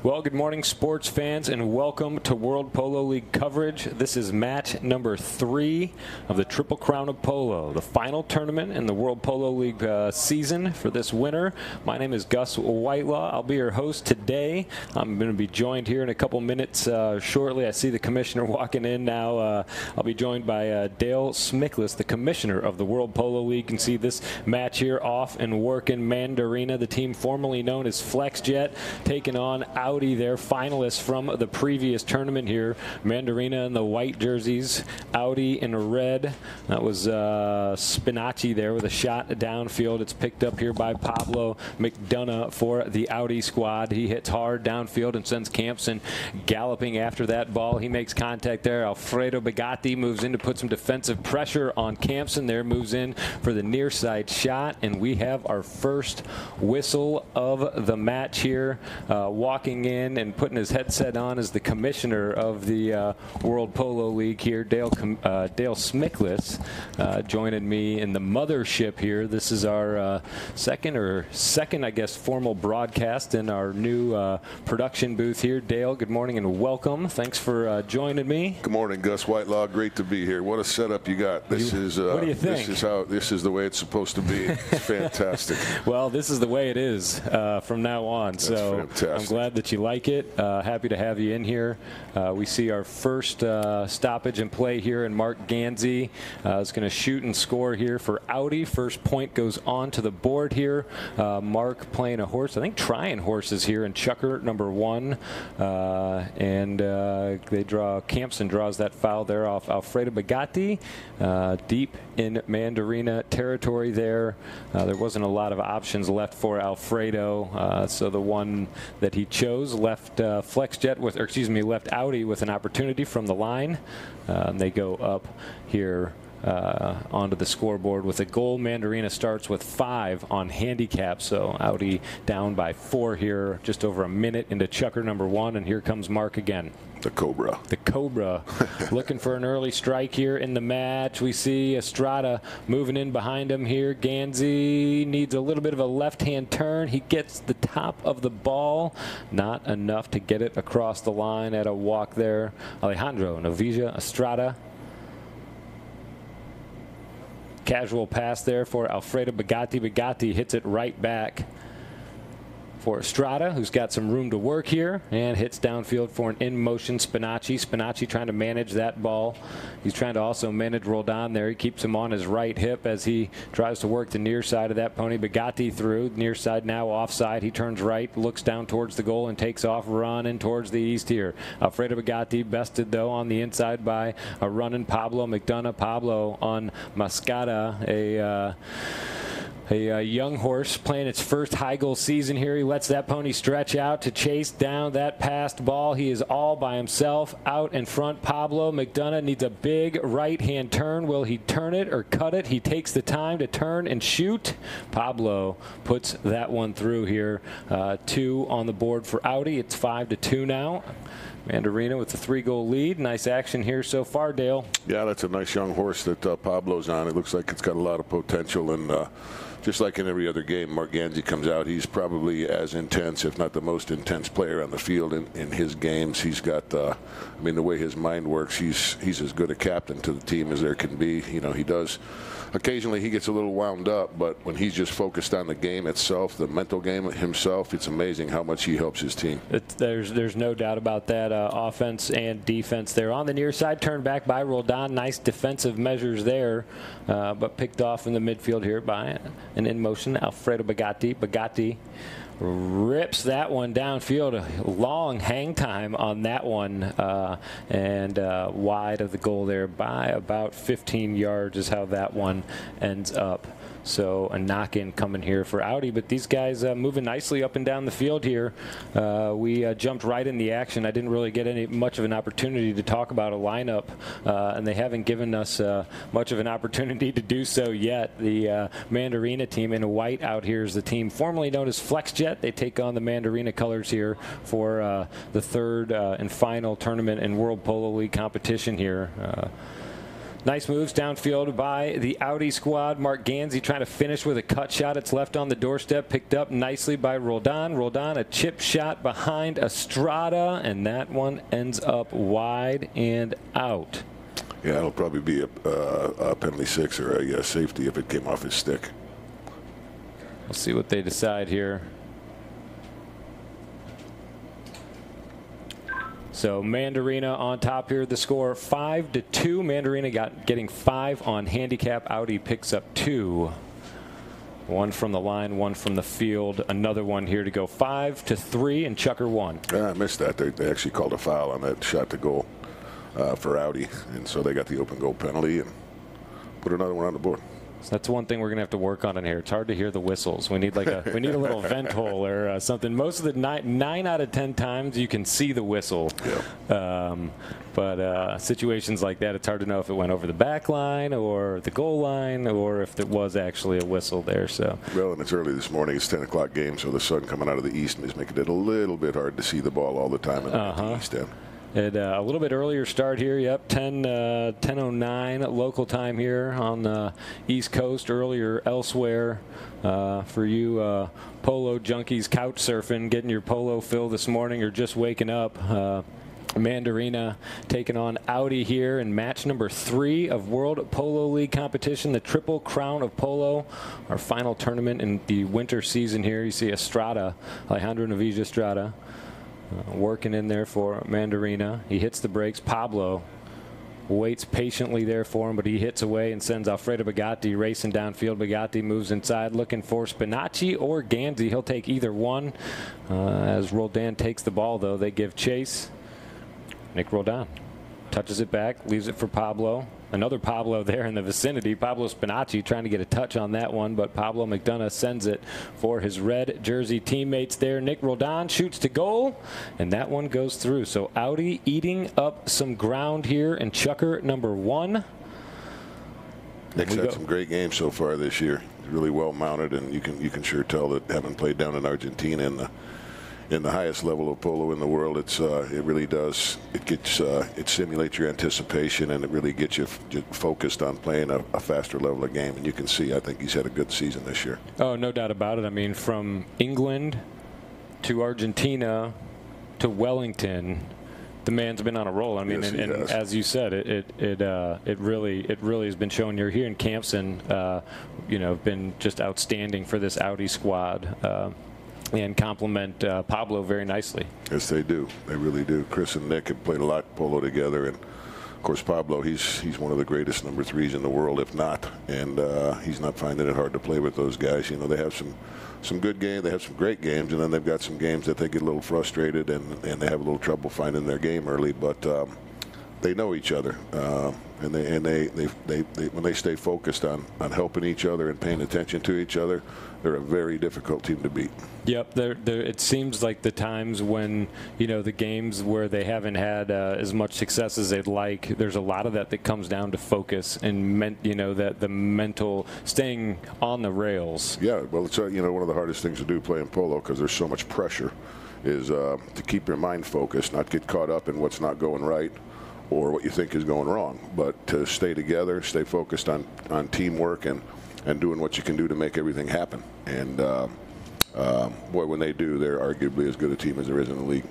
Well, good morning, sports fans, and welcome to World Polo League coverage. This is match number 3 of the Triple Crown of Polo, the final tournament in the World Polo League season for this winter. My name is Gus Whitelaw. I'll be your host today. I'm going to be joined here in a couple minutes shortly. I see the commissioner walking in now. I'll be joined by Dale Smickless, the commissioner of the World Polo League. You can see this match here off and working. Mandarina, the team formerly known as FlexJet, taking on Audi, their finalists from the previous tournament here. Mandarina in the white jerseys, Audi in red. That was Spinacci there with a shot downfield. It's picked up here by Pablo McDonough for the Audi squad. He hits hard downfield and sends Campson galloping after that ball. He makes contact there. Alfredo Bagatti moves in to put some defensive pressure on Campson there, moves in for the near side shot, and we have our first whistle of the match here. Walking in and putting his headset on is the commissioner of the World Polo League here, Dale Smickless, joining me in the mothership here. This is our second, I guess, formal broadcast in our new production booth here. Dale, good morning and welcome. Thanks for joining me. Good morning, Gus Whitelaw. Great to be here. What a setup you got. This is what do you think? This is the way it's supposed to be. It's fantastic. Well, this is the way it is from now on. That's so fantastic. I'm glad that you like it. Happy to have you in here. We see our first stoppage in play here, and Mark Ganzi is going to shoot and score here for Audi. First point goes on to the board here. Mark playing a horse, I think trying horses here in Chucker number 1. And they draw, Campson draws that foul there off Alfredo Bagatti. Deep in Mandarina territory there. There wasn't a lot of options left for Alfredo, so the one that he chose left FlexJet with, or excuse me, left Audi with an opportunity from the line. They go up here onto the scoreboard with a goal. Mandarina starts with 5 on handicap, so Audi down by 4 here, just over a minute into Chucker number 1, and here comes Mark again. The Cobra. The Cobra looking for an early strike here in the match. We see Estrada moving in behind him here. Ganzi needs a little bit of a left-hand turn. He gets the top of the ball. Not enough to get it across the line at a walk there. Alejandro Novisia Estrada. Casual pass there for Alfredo Bagatti. Bagatti hits it right back for Estrada, who's got some room to work here, and hits downfield for an in-motion Spinacci. Spinacci trying to manage that ball. He's trying to also manage Roldan there. He keeps him on his right hip as he tries to work the near side of that pony. Bagatti through, near side now offside. He turns right, looks down towards the goal, and takes off running towards the east here. Alfredo Bagatti bested, though, on the inside by a running Pablo McDonough. Pablo on Mascata, a young horse playing its first high goal season here. He lets that pony stretch out to chase down that passed ball. He is all by himself out in front. Pablo McDonough needs a big right-hand turn. Will he turn it or cut it? He takes the time to turn and shoot. Pablo puts that one through here. 2 on the board for Audi. It's 5-2 now. Mandarina with the 3-goal lead. Nice action here so far, Dale. Yeah, that's a nice young horse that Pablo's on. It looks like it's got a lot of potential, and just like in every other game, Mark Ganzi comes out. He's probably as intense, if not the most intense player on the field in his games. He's got, I mean, the way his mind works, he's as good a captain to the team as there can be. You know, he does. Occasionally he gets a little wound up, but when he's just focused on the game itself, the mental game himself, it's amazing how much he helps his team. There's no doubt about that. Offense and defense there. On the near side, turned back by Roldan. Nice defensive measures there, but picked off in the midfield here by an in-motion Alfredo Bagatti. Bagatti rips that one downfield. A long hang time on that one, and wide of the goal there by about 15 yards is how that one ends up. So a knock-in coming here for Audi, but these guys moving nicely up and down the field here. We jumped right in the action. I didn't really get much of an opportunity to talk about a lineup, and they haven't given us much of an opportunity to do so yet. The Mandarina team in white out here is the team formerly known as FlexJet. They take on the Mandarina colors here for the third and final tournament in World Polo League competition here. Nice moves downfield by the Audi squad. Mark Gansey trying to finish with a cut shot. It's left on the doorstep, picked up nicely by Roldan. Roldan, a chip shot behind Estrada, and that one ends up wide and out. Yeah, it'll probably be a penalty 6 or a safety if it came off his stick. We'll see what they decide here. So Mandarina on top here. The score 5-2. Mandarina getting 5 on handicap. Audi picks up 2. One from the line, one from the field. Another one here to go 5-3, and Chucker won. I missed that. They actually called a foul on that shot to goal for Audi, and so they got the open goal penalty and put another one on the board. So that's one thing we're gonna have to work on in here. It's hard to hear the whistles. We need a little vent hole or something. Most of the 9 out of 10 times you can see the whistle. Yeah. But situations like that, it's hard to know if it went over the back line or the goal line or if there was actually a whistle there. So. Well, and it's early this morning. It's 10 o'clock game, so the sun coming out of the east is making it a little bit hard to see the ball all the time in the east end. And a little bit earlier start here. Yep, 10:09 local time here on the East Coast. Earlier elsewhere for you polo junkies couch surfing, getting your polo fill this morning or just waking up. Mandarina taking on Audi here in match number 3 of World Polo League competition, the Triple Crown of Polo, our final tournament in the winter season here. You see Estrada, Alejandro Navija Estrada. Working in there for Mandarina. He hits the brakes. Pablo waits patiently there for him, but he hits away and sends Alfredo Bugatti racing downfield. Bugatti moves inside looking for Spinacci or Gansey. He'll take either one. As Roldan takes the ball, though, they give chase. Nick Roldan touches it back, leaves it for Pablo. Another Pablo there in the vicinity. Pablo Spinacci trying to get a touch on that one, but Pablo McDonough sends it for his red jersey teammates there. Nick Roldan shoots to goal, and that one goes through. So Audi eating up some ground here in Chucker number 1. Nick's had some great games so far this year. He's really well mounted, and you can sure tell that having played down in Argentina in the highest level of polo in the world, it really does. It simulates your anticipation, and it really gets you focused on playing a faster level of game. And you can see, I think he's had a good season this year. Oh, no doubt about it. I mean, from England to Argentina to Wellington, the man's been on a roll. I mean, yes, and as you said, it really has been shown. You're here in Campson, been just outstanding for this Audi squad. And complement Pablo very nicely. Yes, they do. They really do. Chris and Nick have played a lot of polo together, and of course Pablo, he's one of the greatest number 3s in the world, if not. And he's not finding it hard to play with those guys. You know, they have some good games, they have some great games, and then they've got some games that they get a little frustrated and they have a little trouble finding their game early. But they know each other, and they when they stay focused on helping each other and paying attention to each other, they're a very difficult team to beat. Yep, it seems like the times when the games where they haven't had as much success as they'd like, there's a lot of that comes down to focus and that the mental staying on the rails. Yeah, well, it's one of the hardest things to do playing polo because there's so much pressure, is to keep your mind focused, not get caught up in what's not going right or what you think is going wrong, but to stay together, stay focused on teamwork and doing what you can do to make everything happen. And boy, when they do, they're arguably as good a team as there is in the league.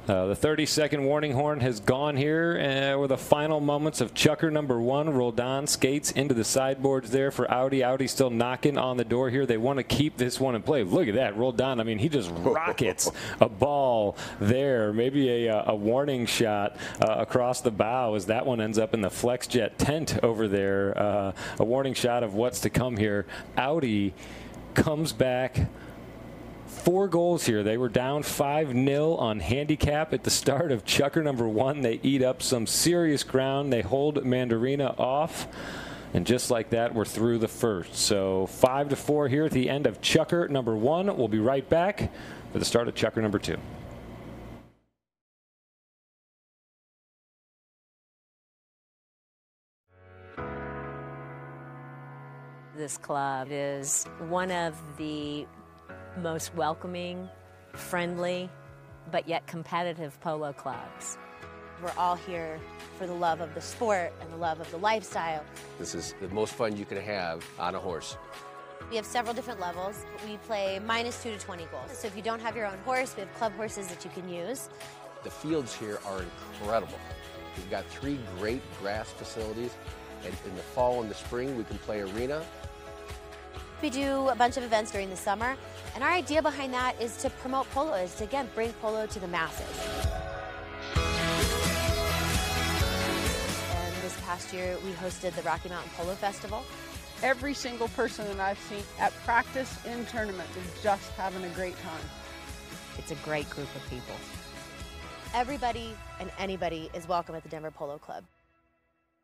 The 30-second warning horn has gone here with the final moments of Chucker number 1. Roldan skates into the sideboards there for Audi. Audi still knocking on the door here. They want to keep this one in play. Look at that. Roldan, I mean, he just rockets a ball there. Maybe a warning shot across the bow as that one ends up in the FlexJet tent over there. A warning shot of what's to come here. Audi comes back. 4 goals here. They were down 5-0 on handicap at the start of Chucker number 1. They eat up some serious ground. They hold Mandarina off. And just like that, we're through the first. So 5-4 here at the end of Chucker number 1. We'll be right back for the start of Chucker number 2. This club is one of the most welcoming, friendly, but yet competitive polo clubs. we're all here for the love of the sport and the love of the lifestyle. This is the most fun you can have on a horse. We have several different levels. We play -2 to 20 goals. So if you don't have your own horse, we have club horses that you can use. The fields here are incredible. We've got 3 great grass facilities, and in the fall and the spring we can play arena. We do a bunch of events during the summer, and our idea behind that is to promote polo, is to, again, bring polo to the masses. And this past year, we hosted the Rocky Mountain Polo Festival. Every single person that I've seen at practice, in tournament, is just having a great time. It's a great group of people. Everybody and anybody is welcome at the Denver Polo Club.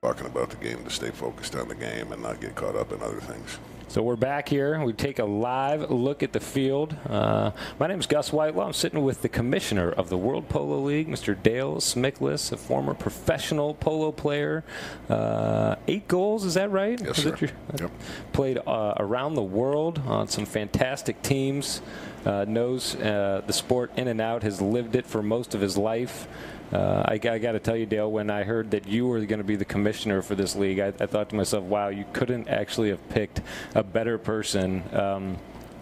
Talking about the game, to stay focused on the game and not get caught up in other things. So we're back here. We take a live look at the field. My name is Gus Whitelaw. I'm sitting with the commissioner of the World Polo League, Mr. Dale Smiklis, a former professional polo player. 8 goals, is that right? Yes, sir. Yep. Played around the world on some fantastic teams. Knows the sport in and out, has lived it for most of his life. I got to tell you, Dale, when I heard that you were going to be the commissioner for this league, I thought to myself, wow, you couldn't actually have picked a better person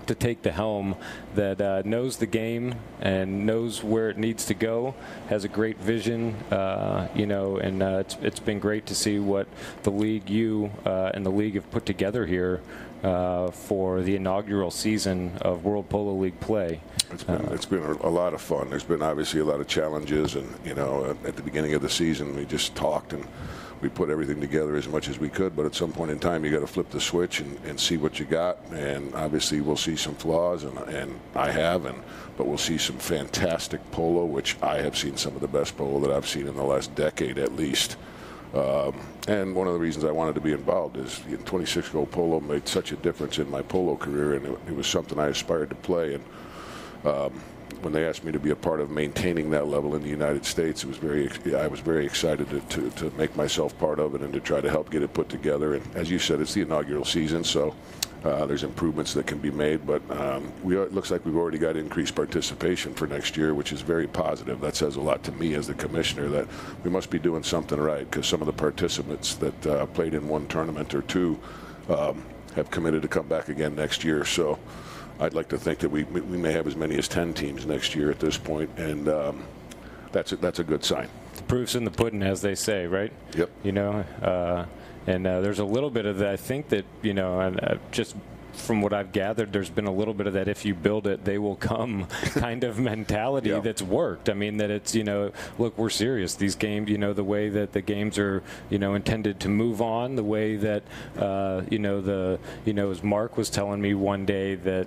to take the helm that knows the game and knows where it needs to go, has a great vision, you know, and it's been great to see what the league, and the league have put together here for the inaugural season of World Polo League play. It's been a lot of fun. There's been obviously a lot of challenges, and you know, at the beginning of the season we just talked and we put everything together as much as we could, but at some point in time you got to flip the switch and see what you got, and obviously we'll see some flaws, and but we'll see some fantastic polo, which I have seen some of the best polo that I've seen in the last decade at least. And one of the reasons I wanted to be involved is 26-goal polo made such a difference in my polo career, and it was something I aspired to play. And when they asked me to be a part of maintaining that level in the United States, I was very excited to make myself part of it and to try to help get it put together. And as you said, it's the inaugural season, so there's improvements that can be made, but it looks like we've already got increased participation for next year, which is very positive. That says a lot to me as the commissioner, that we must be doing something right, because some of the participants that played in one tournament or two have committed to come back again next year. So I'd like to think that we may have as many as 10 teams next year at this point, and that's a good sign. The proof's in the pudding, as they say, right? Yep. You know, and there's a little bit of that. I think that, you know, and just from what I've gathered, there's been a little bit of that if you build it, they will come kind of mentality that's worked. I mean, that it's, you know, look, we're serious. These games, you know, the way that the games are, you know, intended to move on, the way that, you know, as Mark was telling me one day, that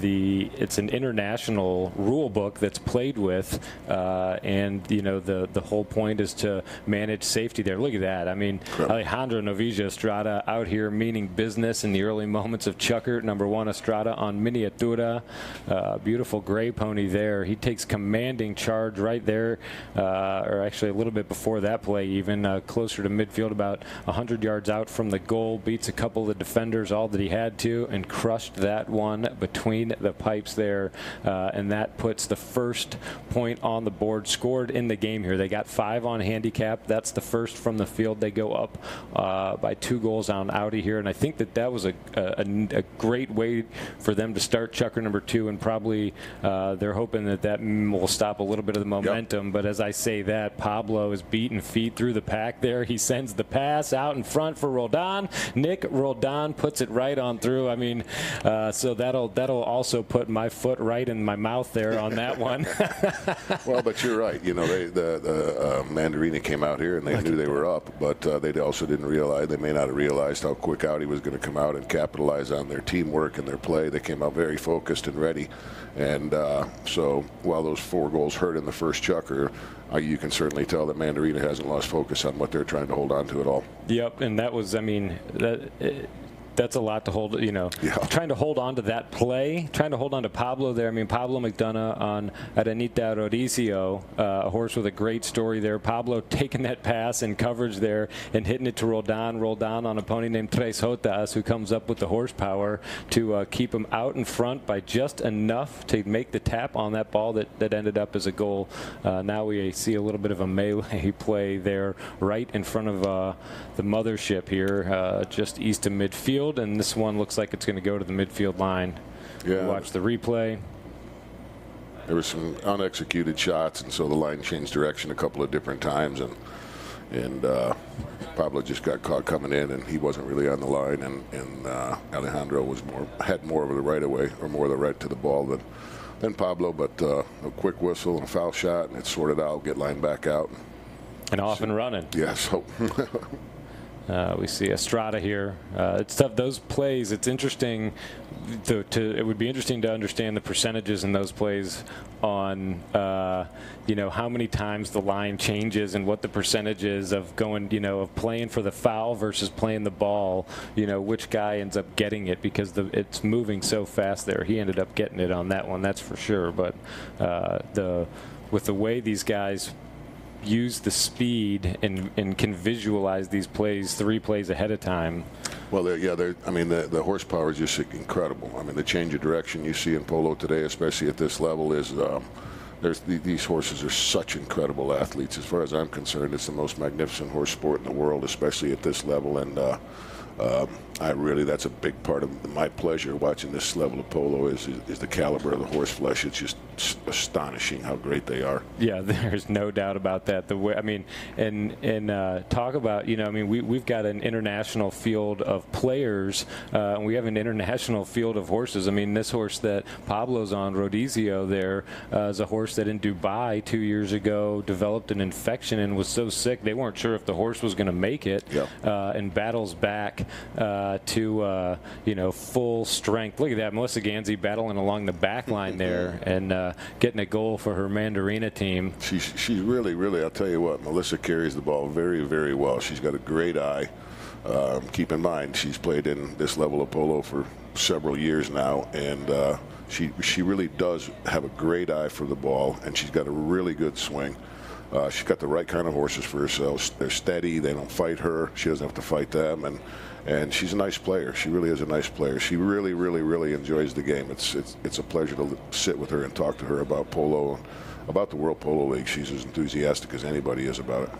it's an international rule book that's played with, and you know, the whole point is to manage safety there. Look at that. I mean, Alejandro Novilla Estrada out here meaning business in the early moments of Chucker. #1 Estrada on Miniatura. Beautiful gray pony there. He takes commanding charge right there, or actually a little bit before that play, even closer to midfield, about 100 yards out from the goal, beats a couple of the defenders, all that he had to, and crushed that one between the pipes there, and that puts the first point on the board scored in the game here. They got 5 on handicap. That's the first from the field. They go up by 2 goals on Audi here, and I think that was a great way for them to start Chucker #2, and probably they're hoping that will stop a little bit of the momentum. Yep. But as I say that, Pablo is beating feet through the pack there. He sends the pass out in front for Roldan. Nick Roldan puts it right on through. I mean, so that'll also put my foot right in my mouth there on that one. Well, but you're right. You know, the Mandarina came out here and they knew they were up, but they also didn't realize, they may not have realized how quick Audi was going to come out and capitalize on their teamwork and their play. They came out very focused and ready. And so while those 4 goals hurt in the first Chucker, you can certainly tell that Mandarina hasn't lost focus on what they're trying to hold on to at all. Yep, and that was, I mean, that's a lot to hold. You know, trying to hold on to that play, trying to hold on to Pablo there. I mean, Pablo McDonough on Arenita Rodizio, a horse with a great story there. Pablo taking that pass and coverage there and hitting it to roll down on a pony named Tres Jotas, who comes up with the horsepower to keep him out in front by just enough to make the tap on that ball that ended up as a goal. Now we see a little bit of a melee play there right in front of the mothership here, just east of midfield, and this one looks like it's going to go to the midfield line. Yeah. Watch the replay. There were some unexecuted shots, and so the line changed direction a couple of different times, and Pablo just got caught coming in, and he wasn't really on the line, and Alejandro had more of the right away, or more of the right to the ball than Pablo, but a quick whistle and a foul shot, and it's sorted out, get lined back out. And off and running. Yeah, so we see Estrada here. It's tough. Those plays, it's interesting. It would be interesting to understand the percentages in those plays on, you know, how many times the line changes and what the percentage is of going, you know, of playing for the foul versus playing the ball. You know, which guy ends up getting it, because it's moving so fast there. He ended up getting it on that one, that's for sure. But with the way these guys use the speed and can visualize these plays 3 plays ahead of time. Well, I mean, the horsepower is just incredible. I mean, the change of direction you see in polo today, especially at this level, is these horses are such incredible athletes. As far as I'm concerned, it's the most magnificent horse sport in the world, especially at this level. And that's a big part of my pleasure watching this level of polo is the caliber of the horse flesh. It's just astonishing how great they are. Yeah, there's no doubt about that. The way, I mean, and talk about, you know, I mean, we've got an international field of players, and we have an international field of horses. I mean, this horse that Pablo's on, Rodizio, there is a horse that in Dubai 2 years ago developed an infection and was so sick they weren't sure if the horse was going to make it, and battles back to you know, full strength. Look at that, Melissa Ganzi battling along the back line there and getting a goal for her Mandarina team. She's really, I'll tell you what, Melissa carries the ball very, very well. She's got a great eye. Keep in mind, she's played in this level of polo for several years now, and she really does have a great eye for the ball, and she's got a really good swing. She's got the right kind of horses for herself. They're steady. They don't fight her. She doesn't have to fight them, and she's a nice player. She really is a nice player. She really enjoys the game. It's a pleasure to sit with her and talk to her about polo, about the World Polo League. She's as enthusiastic as anybody is about it.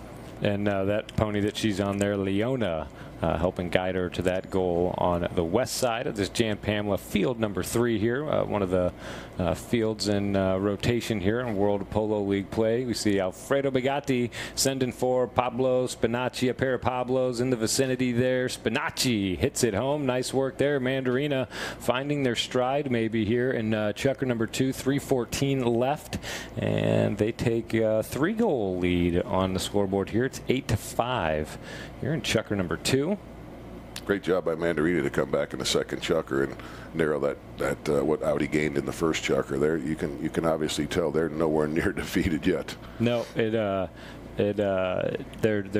And that pony that she's on there, Leona, helping guide her to that goal on the west side of this Jan Pamela field number 3 here, one of the fields in rotation here in World Polo League play. We see Alfredo Bugatti sending for Pablo Spinacci, a pair of Pablos in the vicinity there. Spinacci hits it home. Nice work there. Mandarina finding their stride maybe here in chukker number 2, 3:14 left, and they take a 3-goal lead on the scoreboard here. It's 8-5 here in chukker number 2. Great job by Mandarina to come back in the second chukker and narrow that what Audi gained in the first chukker. There, you can obviously tell they're nowhere near defeated yet. No, they're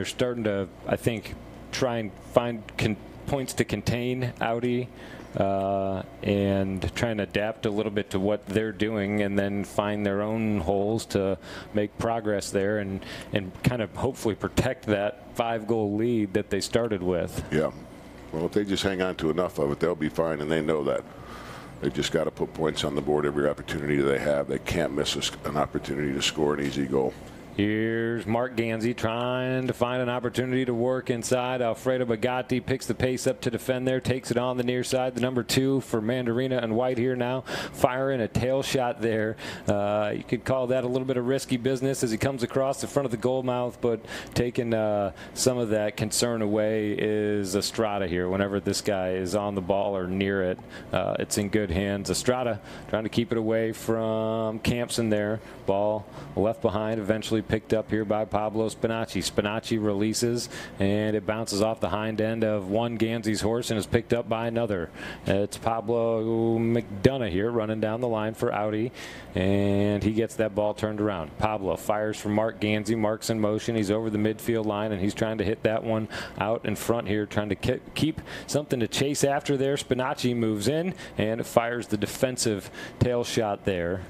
starting to, I think, try and find points to contain Audi. And trying to adapt a little bit to what they're doing, and then find their own holes to make progress there, and kind of hopefully protect that 5-goal lead that they started with. Yeah. Well, if they just hang on to enough of it, they'll be fine, and they know that. They've just got to put points on the board every opportunity they have. They can't miss an opportunity to score an easy goal. Here's Mark Ganzi trying to find an opportunity to work inside. Alfredo Bugatti picks the pace up to defend there, takes it on the near side. The number 2 for Mandarina and White here now, firing a tail shot there. You could call that a little bit of risky business as he comes across the front of the goal mouth, but taking some of that concern away is Estrada here. Whenever this guy is on the ball or near it, it's in good hands. Estrada trying to keep it away from Campson there. Ball left behind, eventually picked up here by Pablo Spinacci. Spinacci releases, and it bounces off the hind end of one Gansey's horse and is picked up by another. It's Pablo McDonough here running down the line for Audi, and he gets that ball turned around. Pablo fires for Mark Gansey. Mark's in motion. He's over the midfield line, and he's trying to hit that one out in front here, trying to keep something to chase after there. Spinacci moves in and fires the defensive tail shot there.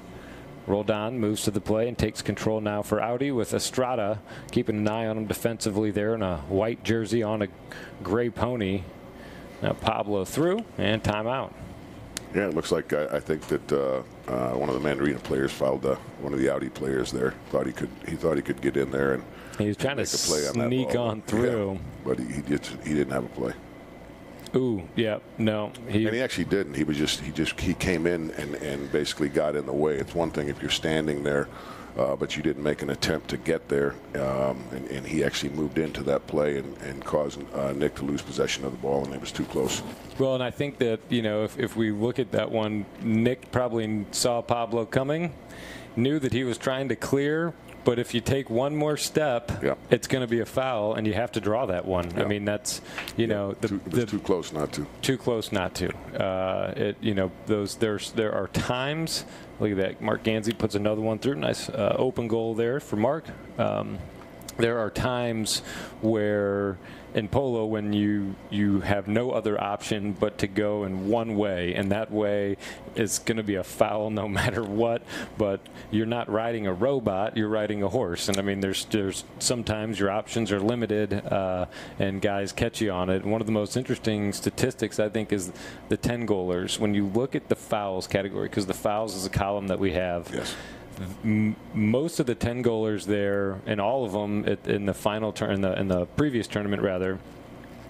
Roldan moves to the play and takes control now for Audi, with Estrada keeping an eye on him defensively there in a white jersey on a gray pony. Now Pablo through, and timeout. Yeah, it looks like I think that one of the Mandarina players fouled one of the Audi players there. He thought he could get in there, and he was trying to sneak on through. Yeah, but he didn't have a play. Ooh, yeah, no. And he actually didn't. He came in and basically got in the way. It's one thing if you're standing there, but you didn't make an attempt to get there, and he actually moved into that play and caused Nick to lose possession of the ball, and it was too close. Well, and I think that, you know, if we look at that one, Nick probably saw Pablo coming, knew that he was trying to clear, but if you take one more step, it's going to be a foul, and you have to draw that one. I mean, that's, you know, too close not to. Too close not to. You know, there are times. Look at that. Mark Gansey puts another one through. Nice open goal there for Mark. There are times where in polo when you have no other option but to go in one way, and that way is going to be a foul no matter what. But you're not riding a robot, you're riding a horse, and I mean there's sometimes your options are limited, and guys catch you on it. And one of the most interesting statistics I think is the 10 goalers. When you look at the fouls category, because the fouls is a column that we have. Yes. Most of the 10 goalers there, and all of them in the final turn, in the previous tournament rather,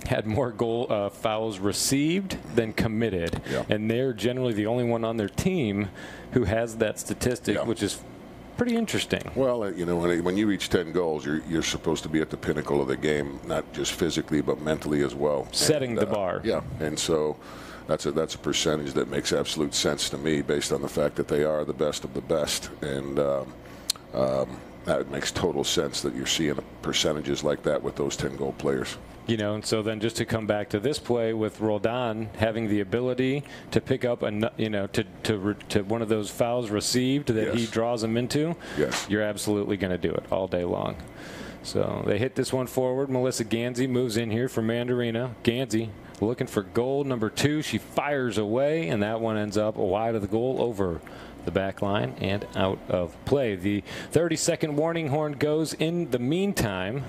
had more fouls received than committed, and they're generally the only one on their team who has that statistic, which is pretty interesting. Well, you know, when you reach 10 goals, you're supposed to be at the pinnacle of the game, not just physically but mentally as well. Setting the bar. Yeah, and so. That's a percentage that makes absolute sense to me based on the fact that they are the best of the best. And that makes total sense that you're seeing percentages like that with those 10-goal players. You know, and so then just to come back to this play with Roldan having the ability to pick up, to one of those fouls received that he draws them into, you're absolutely going to do it all day long. So they hit this one forward. Melissa Gansey moves in here for Mandarina. Gansey looking for goal number 2. She fires away, and that one ends up wide of the goal over the back line and out of play. The 30-second warning horn goes in the meantime,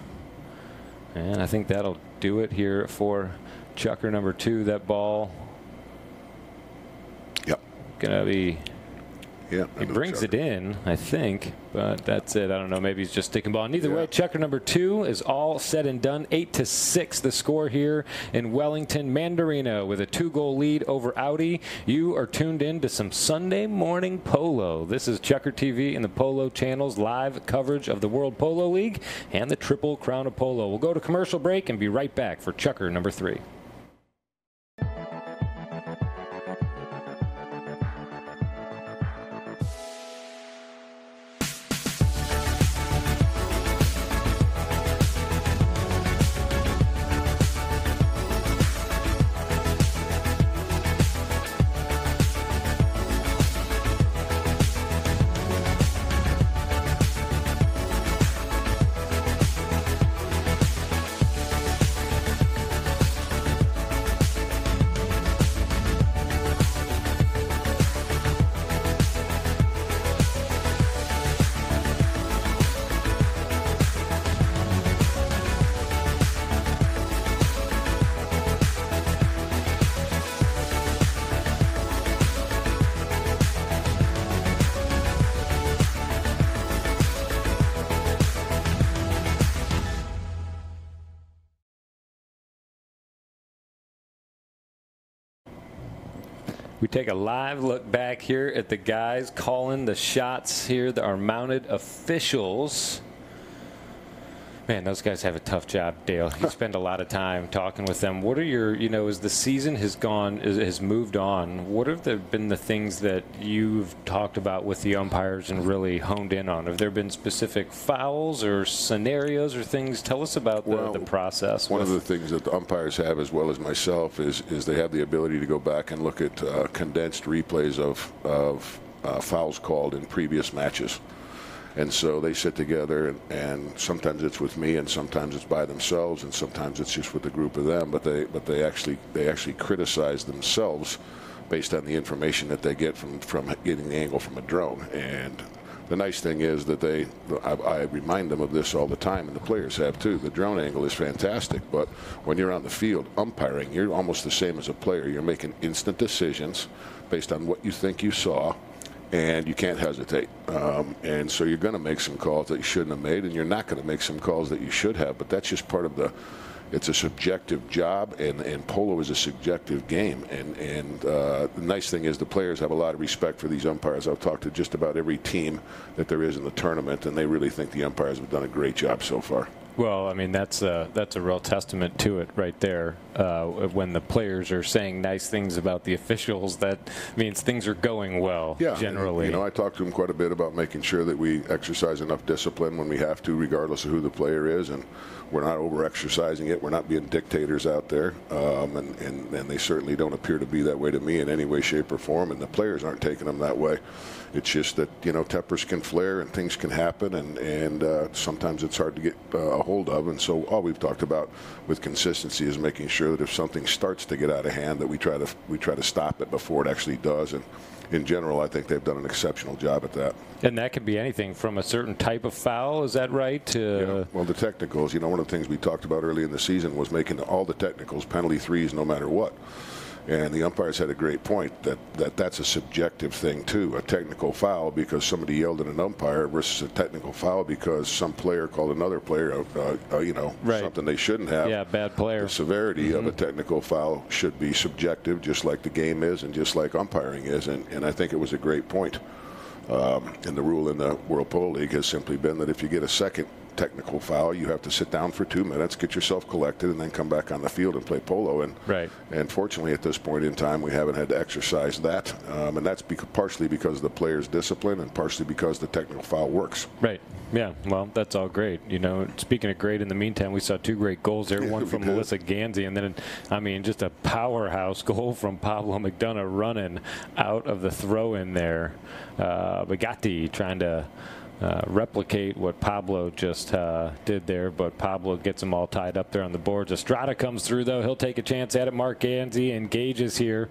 and I think that'll do it here for Chucker number 2. That ball gonna be. Yeah, he brings it in, I think, but that's it. I don't know. Maybe he's just sticking ball. And either way, Chucker number 2 is all said and done. 8-6 the score here in Wellington. Mandarina with a 2-goal lead over Audi. You are tuned in to some Sunday morning polo. This is Chucker TV and the Polo Channel's live coverage of the World Polo League and the Triple Crown of Polo. We'll go to commercial break and be right back for Chucker number 3. We take a live look back here at the guys calling the shots here that are mounted officials. Man, those guys have a tough job, Dale. You spend a lot of time talking with them. What are your, as the season has moved on, what have been the things that you've talked about with the umpires and really honed in on? Have there been specific fouls or scenarios or things? Tell us about the process. One of the things that the umpires have, as well as myself, is they have the ability to go back and look at condensed replays of fouls called in previous matches. And so they sit together, and sometimes it's with me, and sometimes it's by themselves, and sometimes it's just with a group of them. But they actually criticize themselves based on the information that they get from getting the angle from a drone. And the nice thing is that I remind them of this all the time, and the players have too. The drone angle is fantastic, but when you're on the field umpiring, you're almost the same as a player. You're making instant decisions based on what you think you saw, and you can't hesitate. And so you're going to make some calls that you shouldn't have made, and you're not going to make some calls that you should have. But that's just part of it's a subjective job, and polo is a subjective game. And the nice thing is the players have a lot of respect for these umpires. I've talked to just about every team that there is in the tournament, and they really think the umpires have done a great job so far. Well, I mean, that's a real testament to it right there. When the players are saying nice things about the officials, that means things are going well, generally. And, I talk to them quite a bit about making sure that we exercise enough discipline when we have to, regardless of who the player is, and we're not over-exercising it. We're not being dictators out there, and they certainly don't appear to be that way to me in any way, shape, or form, and the players aren't taking them that way. It's just that, tempers can flare and things can happen, and sometimes it's hard to get a hold of. And so all we've talked about with consistency is making sure that if something starts to get out of hand, that we try to stop it before it actually does. And in general, I think they've done an exceptional job at that. And that could be anything from a certain type of foul, is that right? Well, the technicals, one of the things we talked about early in the season was making all the technicals penalty threes no matter what. And the umpires had a great point that's a subjective thing, too. A technical foul because somebody yelled at an umpire versus a technical foul because some player called another player, right, something they shouldn't have. Yeah, bad player. The severity of a technical foul should be subjective, just like the game is and just like umpiring is. And I think it was a great point. And the rule in the World Polo League has simply been that if you get a second technical foul, you have to sit down for 2 minutes, get yourself collected, and then come back on the field and play polo. And fortunately, at this point in time, we haven't had to exercise that, and that's partially because of the players' discipline and partially because the technical foul works. Right. Yeah. Well, that's all great. Speaking of great, in the meantime, we saw 2 great goals there. One from Melissa Ganzi, and then, just a powerhouse goal from Pablo McDonough running out of the throw-in there. Bugatti trying to replicate what Pablo just did there, but Pablo gets them all tied up there on the boards. Estrada comes through, though. He'll take a chance at it. Mark Ganzi engages here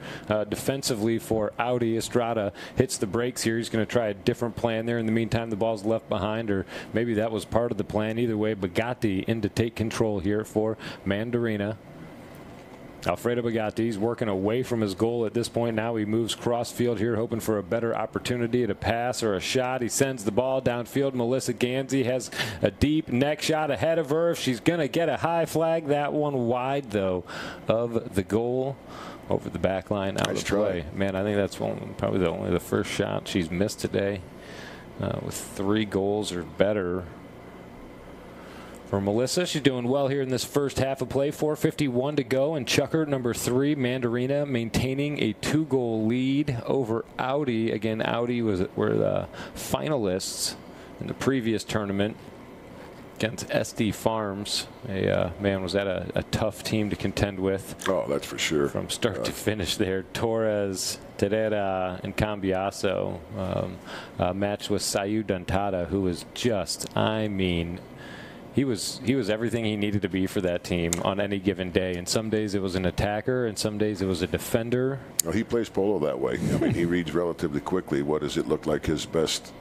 defensively for Audi. Estrada hits the brakes here. He's going to try a different plan there. In the meantime, the ball's left behind, or maybe that was part of the plan. Either way, Bugatti in to take control here for Mandarina. Alfredo Bugatti's working away from his goal at this point. Now he moves cross field here, hoping for a better opportunity at a pass or a shot. He sends the ball downfield. Melissa Ganzi has a deep neck shot ahead of her. If she's going to get a high flag, that one wide, though, of the goal. Over the back line, out of play. Man, I think that's probably only the first shot she's missed today, with 3 goals or better. For Melissa, she's doing well here in this first half of play. 4:51 to go, and Chukker, number 3, Mandarina, maintaining a 2-goal lead over Audi. Again, Audi were the finalists in the previous tournament against SD Farms. Was that a tough team to contend with? Oh, that's for sure. From start to finish there. Torres, Terera, and Cambiaso matched with Sayu Dantada, who was just, he was everything he needed to be for that team on any given day. And some days it was an attacker, and some days it was a defender. Well, he plays polo that way. He reads relatively quickly what does it look like his best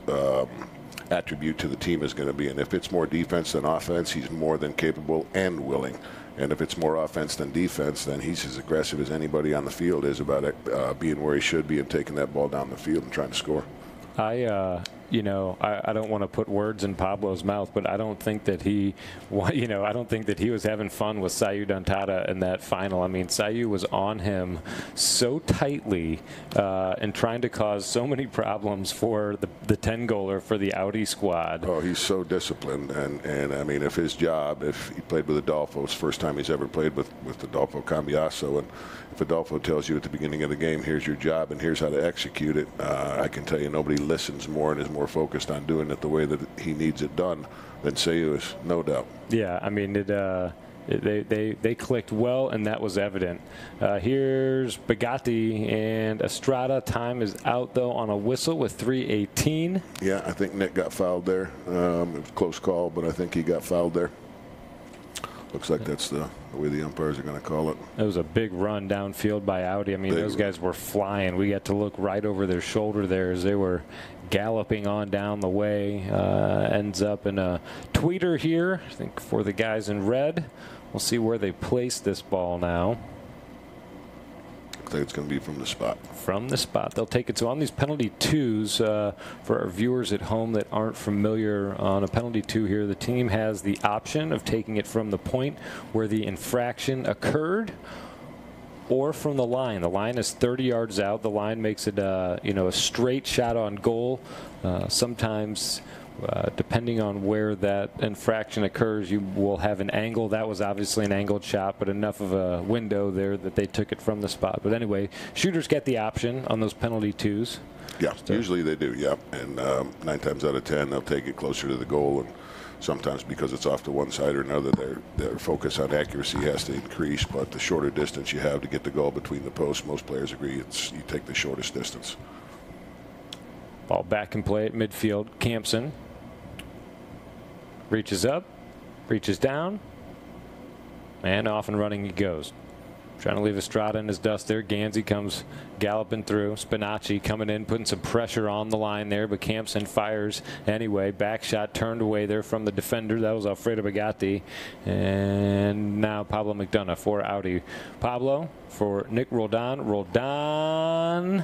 attribute to the team is going to be. And if it's more defense than offense, he's more than capable and willing. And if it's more offense than defense, then he's as aggressive as anybody on the field is about it, being where he should be and taking that ball down the field and trying to score. you know, I don't want to put words in Pablo's mouth, but I don't think that he, you know, I don't think that he was having fun with Sayu Dantada in that final. I mean, Sayu was on him so tightly and trying to cause so many problems for the 10-goaler for the Audi squad. Oh, he's so disciplined, and I mean, if his job, if he played with Adolfo, it's the first time he's ever played with Adolfo Cambiaso, and if Adolfo tells you at the beginning of the game, here's your job and here's how to execute it, I can tell you nobody listens more and is more focused on doing it the way that he needs it done than Sayu is, no doubt. Yeah, I mean, they clicked well, and that was evident. Here's Bugatti and Estrada. Time is out, though, on a whistle with 3:18. Yeah, I think Nick got fouled there. It was a close call, but I think he got fouled there. Looks like that's the way the umpires are going to call it. It was a big run downfield by Audi. I mean, those guys were flying. We got to look right over their shoulder there as they were galloping on down the way. Ends up in a tweeter here, I think, for the guys in red. We'll see where they place this ball now. I think it's going to be from the spot. From the spot. They'll take it. So on these penalty twos, for our viewers at home that aren't familiar, on a penalty two here, the team has the option of taking it from the point where the infraction occurred or from the line. The line is 30 yards out. The line makes it, you know, a straight shot on goal. Sometimes, depending on where that infraction occurs, you will have an angle. That was obviously an angled shot, but enough of a window there that they took it from the spot. But anyway, shooters get the option on those penalty twos. Yeah, usually they do, yeah. And 9 times out of 10, they'll take it closer to the goal. And sometimes because it's off to one side or another, their focus on accuracy has to increase. But the shorter distance you have to get the goal between the posts, most players agree you take the shortest distance. Ball back in play at midfield. Campson reaches up, reaches down, and off and running he goes. Trying to leave Estrada in his dust there. Ganzi comes galloping through. Spinacci coming in, putting some pressure on the line there, but Campson fires anyway. Back shot turned away there from the defender. That was Alfredo Bugatti. And now Pablo McDonough for Audi. Pablo for Nick Roldan. Roldan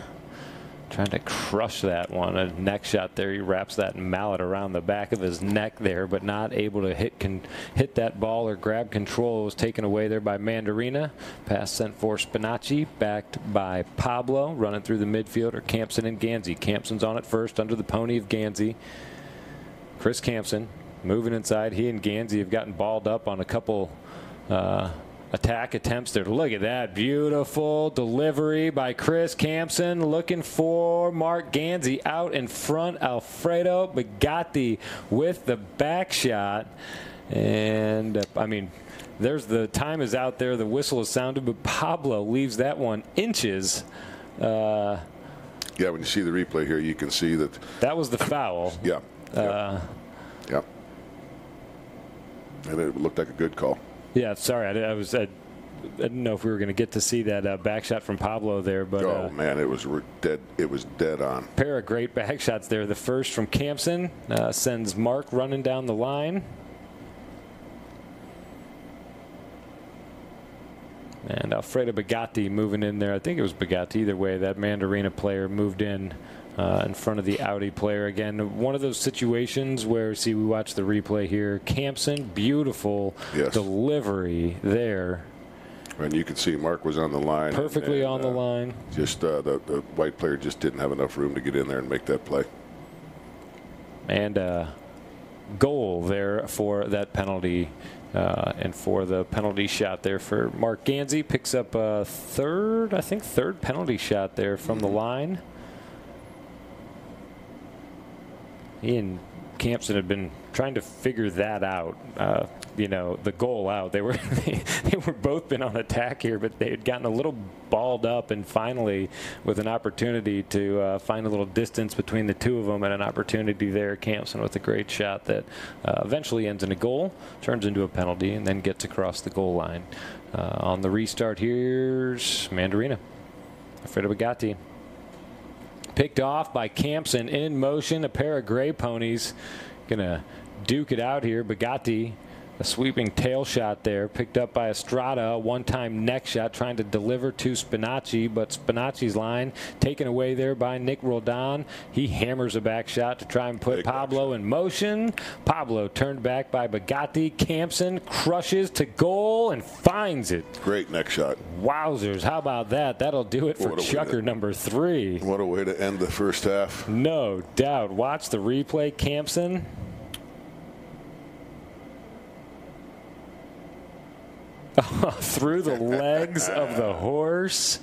trying to crush that one. A neck shot there. He wraps that mallet around the back of his neck there, but not able to hit that ball or grab control. It was taken away there by Mandarina. Pass sent for Spinacci, backed by Pablo. Running through the midfield are Campson and Ganzi. Campson's on it first under the pony of Ganzi. Chris Campson moving inside. He and Ganzi have gotten balled up on a couple attack attempts there. Look at that beautiful delivery by Chris Campson, looking for Mark Ganzi out in front. Alfredo Bugatti with the back shot, and I mean, there's the time is out there. The whistle is sounded, but Pablo leaves that one inches. Yeah, when you see the replay here, you can see that that was the foul. Yeah. Yeah. And it looked like a good call. Yeah, sorry, I didn't know if we were going to get to see that back shot from Pablo there, but oh man, it was dead. It was dead on. Pair of great back shots there. The first from Campson sends Mark running down the line, and Alfredo Bugatti moving in there. I think it was Bugatti. Either way, that Mandarina player moved in front of the Audi player. Again, one of those situations where, see, we watch the replay here. Campson, beautiful delivery there. And you can see Mark was on the line. Perfectly on the line. Just the white player just didn't have enough room to get in there and make that play. And goal there for that penalty. And for the penalty shot there for Mark Ganzi. Picks up a third penalty shot there from the line. He and Campson had been trying to figure that out, you know, the goal out. They were both been on attack here, but they had gotten a little balled up, and finally, with an opportunity to find a little distance between the two of them, and an opportunity there, Campson with a great shot that eventually ends in a goal, turns into a penalty, and then gets across the goal line. On the restart, here's Mandarina. Alfredo Bugatti. Picked off by Campson in motion. A pair of gray ponies going to duke it out here. Bugatti A sweeping tail shot there, picked up by Estrada. One-time neck shot, trying to deliver to Spinacci, but Spinacci's line taken away there by Nick Roldan. He hammers a back shot to try and put Pablo in motion. Pablo turned back by Bugatti. Campson crushes to goal and finds it. Great neck shot. Wowzers, how about that? That'll do it for Chucker number 3. What a way to end the first half. No doubt. Watch the replay. Campson. Through the legs of the horse.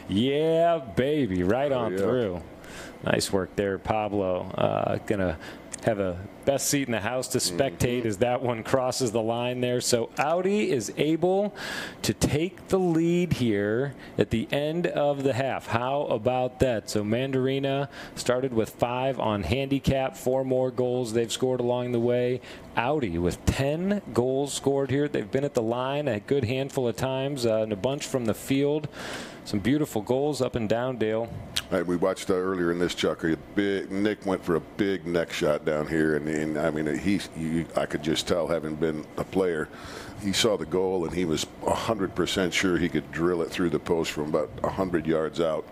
Yeah, baby. Right on through. Nice work there, Pablo. Gonna have a best seat in the house to spectate as that one crosses the line there. So Audi is able to take the lead here at the end of the half. How about that? So Mandarina started with 5 on handicap, 4 more goals they've scored along the way. Audi with 10 goals scored here. They've been at the line a good handful of times and a bunch from the field. Some beautiful goals up and down, Dale. We watched earlier in this, Chucker. Nick went for a big neck shot down here, and I mean, I could just tell, having been a player, he saw the goal and he was 100% sure he could drill it through the post from about 100 yards out.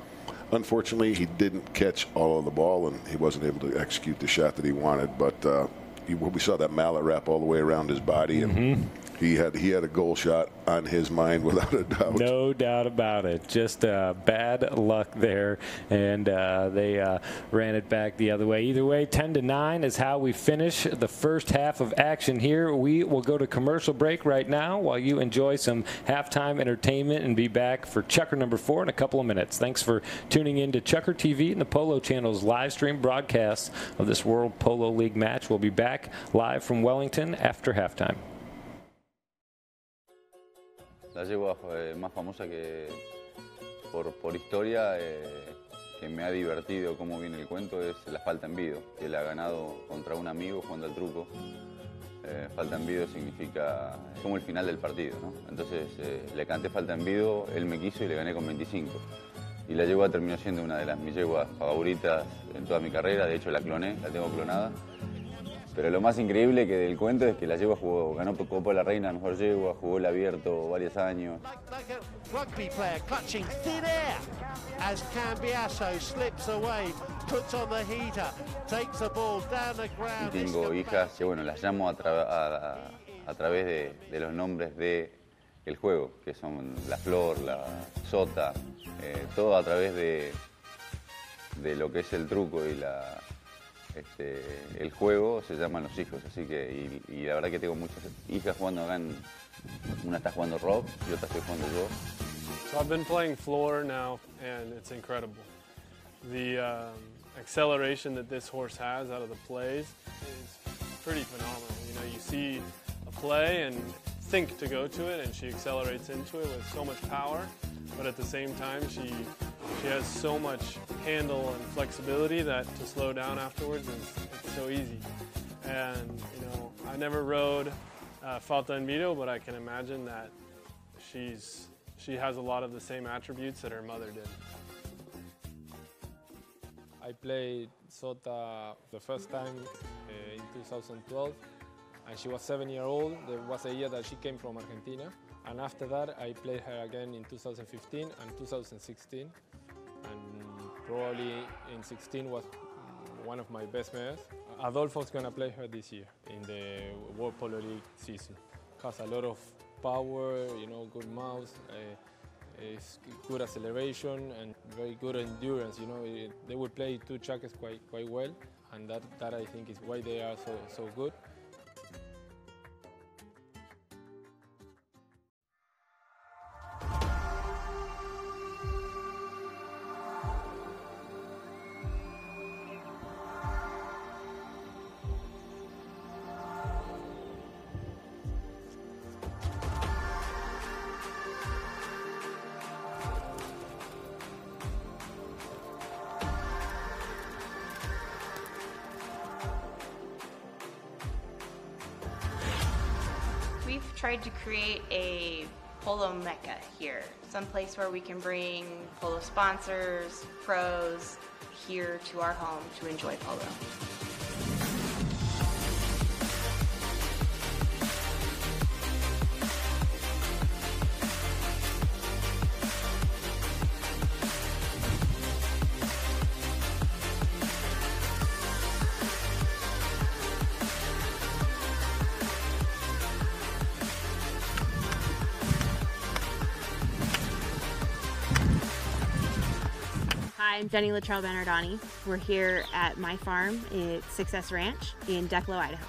Unfortunately, he didn't catch all of the ball and he wasn't able to execute the shot that he wanted. But we saw that mallet wrap all the way around his body, and he had a goal shot on his mind without a doubt. No doubt about it. Just bad luck there, and they ran it back the other way. Either way, 10-9 is how we finish the first half of action here. We will go to commercial break right now while you enjoy some halftime entertainment and be back for Chucker number 4 in a couple of minutes. Thanks for tuning in to Chucker TV and the Polo Channel's live stream broadcast of this World Polo League match. We'll be back live from Wellington after halftime. La yegua más famosa que por historia, que me ha divertido cómo viene el cuento, es la falta en vido, que la ha ganado contra un amigo jugando al truco. Falta en vido significa como el final del partido, ¿no? Entonces le canté falta en vido, él me quiso y le gané con 25. Y la yegua terminó siendo una de mis yeguas favoritas en toda mi carrera. De hecho la cloné, la tengo clonada. Pero lo más increíble que del cuento es que la yegua ganó Copa de la Reina, mejor yegua, jugó el abierto varios años. Rugby player clutching thin air as Cambiasso slips away, puts on the heater, takes the ball down the ground. Y tengo hijas que, bueno, las llamo a través de los nombres del juego, que son la Flor, la Sota, todo a través de lo que es el truco y el juego se llaman los hijos, así que y la verdad que tengo muchas hijas jugando acá. Una está jugando Rob y otra estoy jugando yo. So I've been playing floor now, and it's incredible. The acceleration that this horse has out of the plays is pretty phenomenal. You know, you see a play and think to go to it, and she accelerates into it with so much power, but at the same time she has so much handle and flexibility that to slow down afterwards it's so easy. And you know, I never rode Falta en Vido, but I can imagine that she has a lot of the same attributes that her mother did. I played Sota the first time in 2012, and she was 7 years old. There was a year that she came from Argentina, and after that I played her again in 2015 and 2016. And probably in 16 was one of my best mares. Adolfo's gonna play her this year in the World Polo League season. Has a lot of power, you know, good mouth, is good acceleration and very good endurance. You know, they will play 2 chuckers quite well, and that I think is why they are so good. We've tried to create a polo mecca here, some place where we can bring polo sponsors, pros here to our home to enjoy polo. Hi, I'm Jenny Latrell Bernardani. We're here at my farm at Success Ranch in Declo, Idaho.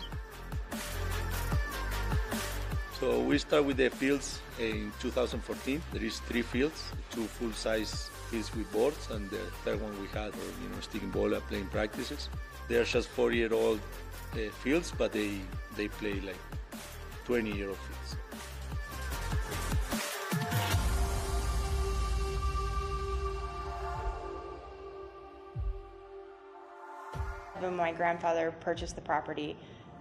So we start with the fields in 2014. There is 3 fields, 2 full-size fields with boards, and the third one we had for sticking ball and playing practices. They are just 4-year-old fields, but they play like 20-year-old fields. When my grandfather purchased the property,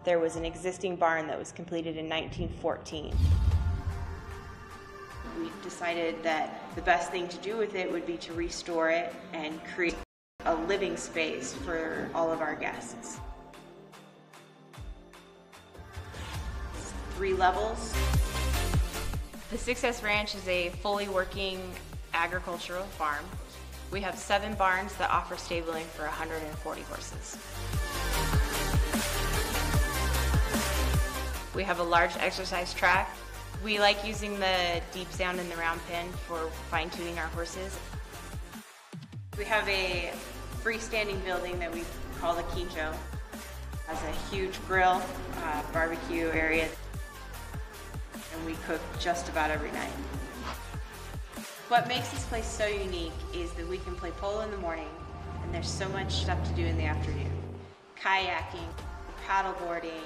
there was an existing barn that was completed in 1914. We decided that the best thing to do with it would be to restore it and create a living space for all of our guests. 3 levels. The Success Ranch is a fully working agricultural farm. We have 7 barns that offer stabling for 140 horses. We have a large exercise track. We like using the deep sound in the round pen for fine-tuning our horses. We have a freestanding building that we call the Quicho. It has a huge grill, barbecue area, and we cook just about every night. What makes this place so unique is that we can play polo in the morning, and there's so much stuff to do in the afternoon. Kayaking, paddleboarding,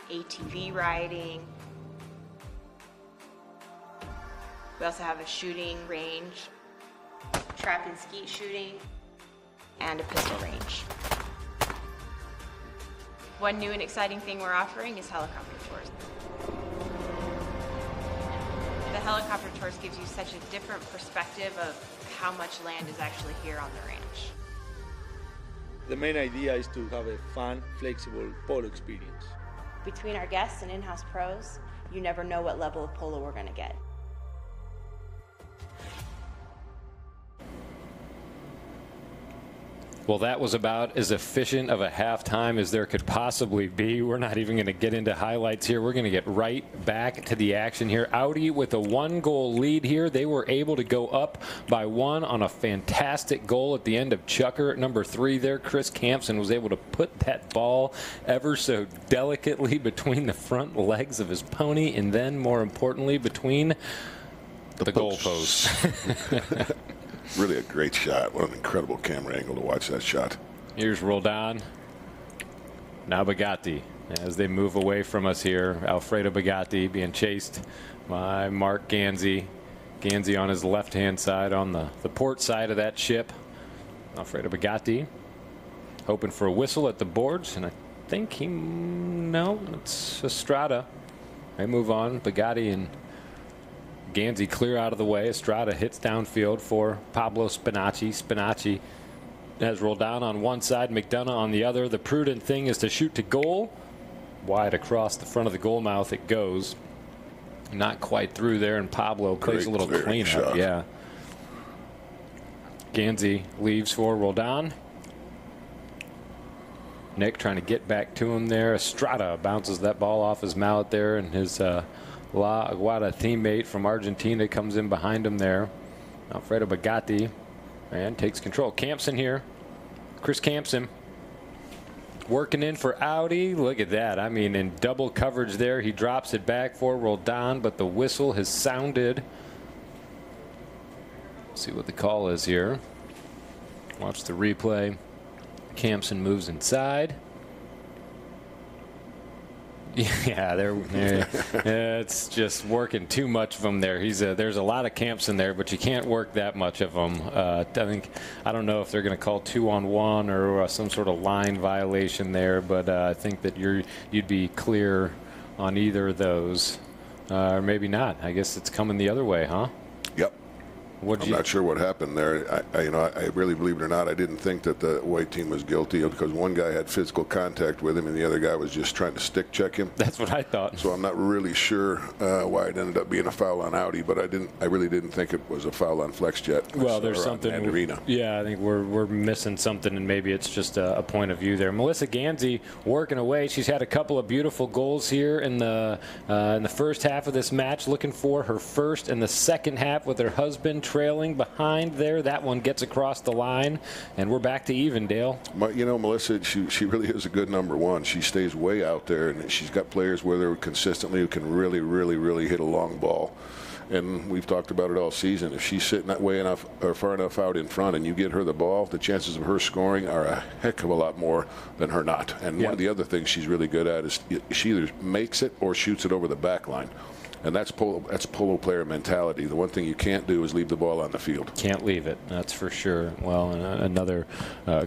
ATV riding. We also have a shooting range, trap and skeet shooting, and a pistol range. One new and exciting thing we're offering is helicopter tours. The helicopter tours gives you such a different perspective of how much land is actually here on the ranch. The main idea is to have a fun, flexible polo experience. Between our guests and in-house pros, you never know what level of polo we're going to get. Well, that was about as efficient of a halftime as there could possibly be. We're not even going to get into highlights here. We're going to get right back to the action here. Audi with a 1-goal lead here. They were able to go up by 1 on a fantastic goal at the end of Chucker. Number 3 there, Chris Campson, was able to put that ball ever so delicately between the front legs of his pony and then, more importantly, between the goalposts. Really a great shot. What an incredible camera angle to watch that shot. Here's Roldan. Now Bugatti. As they move away from us here, Alfredo Bugatti being chased by Mark Ganzi. Ganzi on his left-hand side on the port side of that ship. Alfredo Bugatti hoping for a whistle at the boards, and I think no, it's Estrada. They move on. Bugatti and Ganzi clear out of the way. Estrada hits downfield for Pablo Spinacci. Spinacci has Roldan on one side, McDonough on the other. The prudent thing is to shoot to goal. Wide across the front of the goal mouth it goes. Not quite through there, and Pablo plays a little cleanup. Yeah. Ganzi leaves for Roldan. Nick trying to get back to him there. Estrada bounces that ball off his mallet there, and his La Aguada teammate from Argentina comes in behind him there. Alfredo Bugatti and takes control. Campson here. Chris Campson working in for Audi. Look at that. I mean, in double coverage there. He drops it back for Roldan, but the whistle has sounded. Let's see what the call is here. Watch the replay. Campson moves inside. Yeah, it's just working too much of him there. There's a lot of Campson there, but you can't work that much of them. I don't know if they're going to call 2-on-1 or some sort of line violation there, but I think that you'd be clear on either of those, or maybe not. I guess it's coming the other way, huh? Yep. I'm not sure what happened there. I really, believe it or not, I didn't think that the white team was guilty because one guy had physical contact with him and the other guy was just trying to stick check him. That's what I thought. So I'm not really sure why it ended up being a foul on Audi, but I really didn't think it was a foul on FlexJet. Well, there's something. Yeah, I think we're missing something, and maybe it's just a point of view there. Melissa Ganzi working away. She's had a couple of beautiful goals here in the first half of this match. Looking for her first in the second half with her husband trailing behind there. That one gets across the line, and we're back to even, Dale. You know, Melissa, she really is a good number one. She stays way out there, and she's got players with her consistently who can really, really, really hit a long ball. And we've talked about it all season. If she's sitting that way enough or far enough out in front and you get her the ball, the chances of her scoring are a heck of a lot more than her not. And one of the other things she's really good at is she either makes it or shoots it over the back line. And that's polo player mentality. The one thing you can't do is leave the ball on the field. Can't leave it, that's for sure. Well, another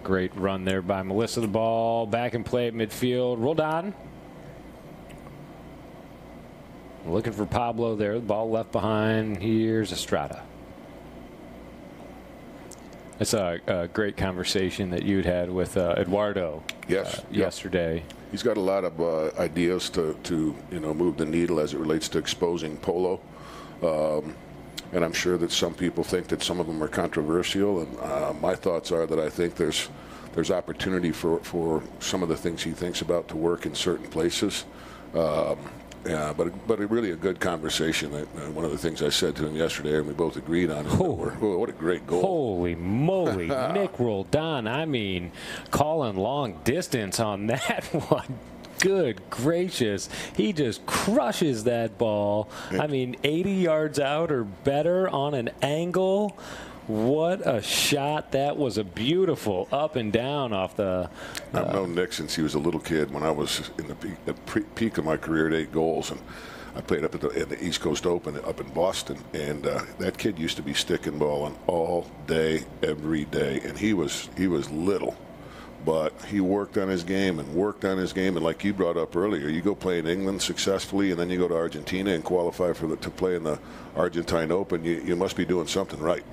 great run there by Melissa. The ball back in play at midfield. Rolled on. Looking for Pablo there. The ball left behind. Here's Estrada. It's a great conversation that you'd had with Eduardo yesterday. He's got a lot of ideas to move the needle as it relates to exposing polo. And I'm sure that some people think that some of them are controversial. And my thoughts are that I think there's opportunity for some of the things he thinks about to work in certain places. Yeah, but really a good conversation. One of the things I said to him yesterday, and we both agreed on, what a great goal. Holy moly, Nick Roldan. I mean, calling long distance on that one. Good gracious. He just crushes that ball. I mean, 80 yards out or better on an angle. What a shot. That was a beautiful up and down off the... I've known Nick since he was a little kid when I was in the peak of my career at 8 goals. And I played up at the East Coast Open up in Boston. And that kid used to be sticking balling all day, every day. And he was little. But he worked on his game and worked on his game. And like you brought up earlier, you go play in England successfully, and then you go to Argentina and qualify to play in the Argentine Open. You must be doing something right.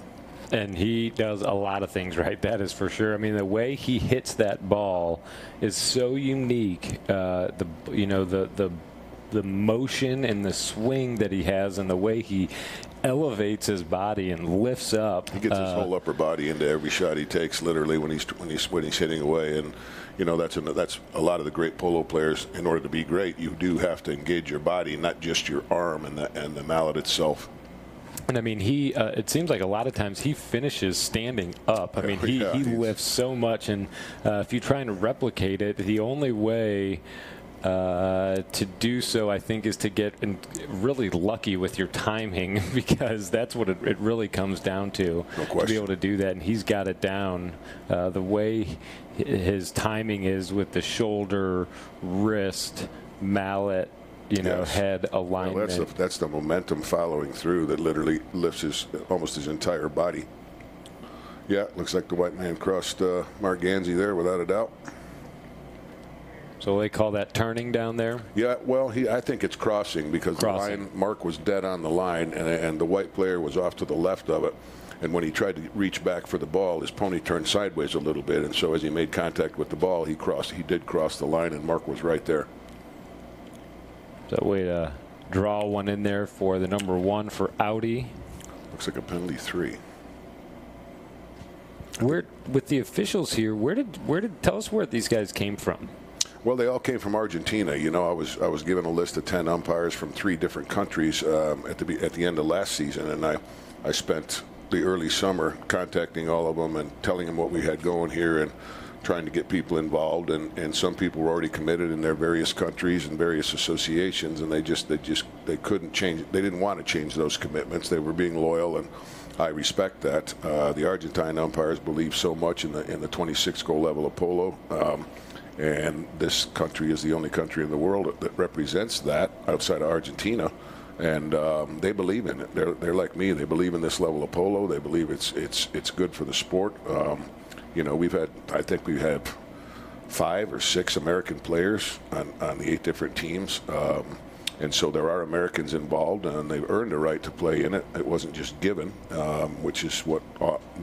And he does a lot of things right, that is for sure. I mean, the way he hits that ball is so unique. The motion and the swing that he has, and the way he elevates his body and lifts up. He gets his whole upper body into every shot he takes, literally when he's hitting away. And that's a lot of the great polo players. In order to be great, you do have to engage your body, not just your arm and the mallet itself. And I mean, it seems like a lot of times he finishes standing up. I mean, he lifts so much, and if you try and replicate it, the only way to do so, I think, is to get really lucky with your timing, because that's what it really comes down to. No question. To be able to do that, and he's got it down. The way his timing is with the shoulder, wrist, mallet, head alignment. Well, that's the momentum following through that literally lifts almost his entire body. Yeah, looks like the white man crossed Mark Ganzi there without a doubt. So they call that turning down there? Yeah, well, I think it's crossing, because the line, Mark was dead on the line, and the white player was off to the left of it. And when he tried to reach back for the ball, his pony turned sideways a little bit, and so as he made contact with the ball, he did cross the line, and Mark was right there. So way to draw one in there for the number 1 for Audi. Looks like a penalty 3. With the officials here, tell us where these guys came from. Well, they all came from Argentina. I was given a list of 10 umpires from 3 different countries at the end of last season, and I spent the early summer contacting all of them and telling them what we had going here and trying to get people involved. And some people were already committed in their various countries and various associations, and they couldn't change. They didn't want to change those commitments. They were being loyal, and I respect that. The Argentine umpires believe so much in the 26 goal level of polo. And this country is the only country in the world that represents that outside of Argentina, and they believe in it. They're like me. They believe in this level of polo. They believe it's good for the sport. I think we've had 5 or 6 American players on the 8 different teams, and so there are Americans involved, and they've earned a right to play in it. It wasn't just given, which is what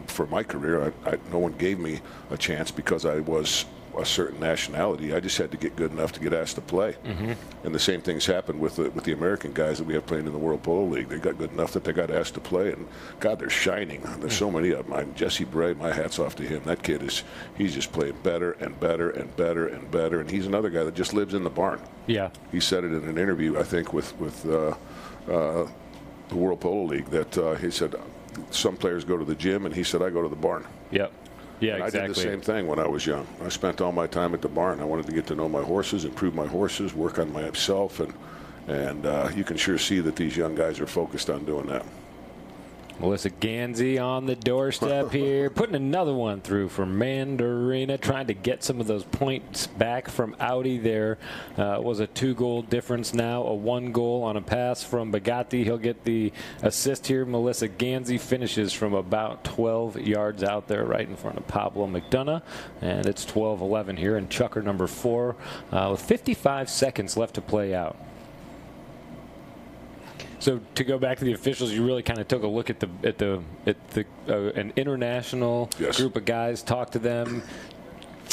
for my career, no one gave me a chance because I was a certain nationality. I just had to get good enough to get asked to play. Mm-hmm. And the same things happened with the American guys that we have playing in the World Polo League. They got good enough that they got asked to play, and God, they're shining. There's so many of them. Jesse Bray, my hat's off to him. That kid he's just playing better and better and better and better, and he's another guy that just lives in the barn. Yeah. He said it in an interview, I think, with the World Polo League, that he said, some players go to the gym, and he said, I go to the barn. Yep. Yeah, and exactly. I did the same thing when I was young. I spent all my time at the barn. I wanted to get to know my horses, improve my horses, work on myself, and you can sure see that these young guys are focused on doing that. Melissa Gansey on the doorstep here, putting another one through for Mandarina, trying to get some of those points back from Audi there. It was a 2-goal difference now, a 1-goal on a pass from Bugatti. He'll get the assist here. Melissa Gansey finishes from about 12 yards out there right in front of Pablo McDonough, and it's 12-11 here in Chukker number 4 with 55 seconds left to play out. So to go back to the officials, you really kind of took a look at an international group of guys, talked to them.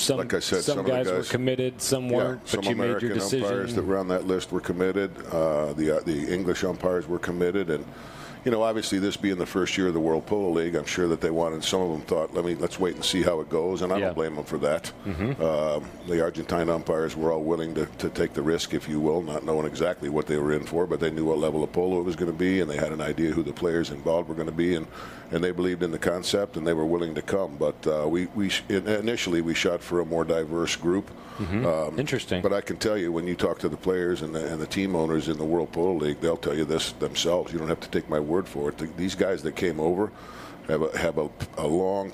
Like I said, some guys were committed, some weren't, but you made your decision. Some umpires that were on that list were committed. The English umpires were committed, and you know, obviously this being the first year of the World Polo League, I'm sure that they wanted. Some of them thought, let's wait and see how it goes, and I don't blame them for that. The Argentine umpires were all willing to take the risk, if you will, not knowing exactly what they were in for, but they knew what level of polo it was going to be, and they had an idea who the players involved were going to be, and they believed in the concept, and they were willing to come. But initially we shot for a more diverse group. Interesting. But I can tell you, when you talk to the players and the team owners in the World Polo League, they'll tell you this themselves. You don't have to take my word for it. These guys that came over have a long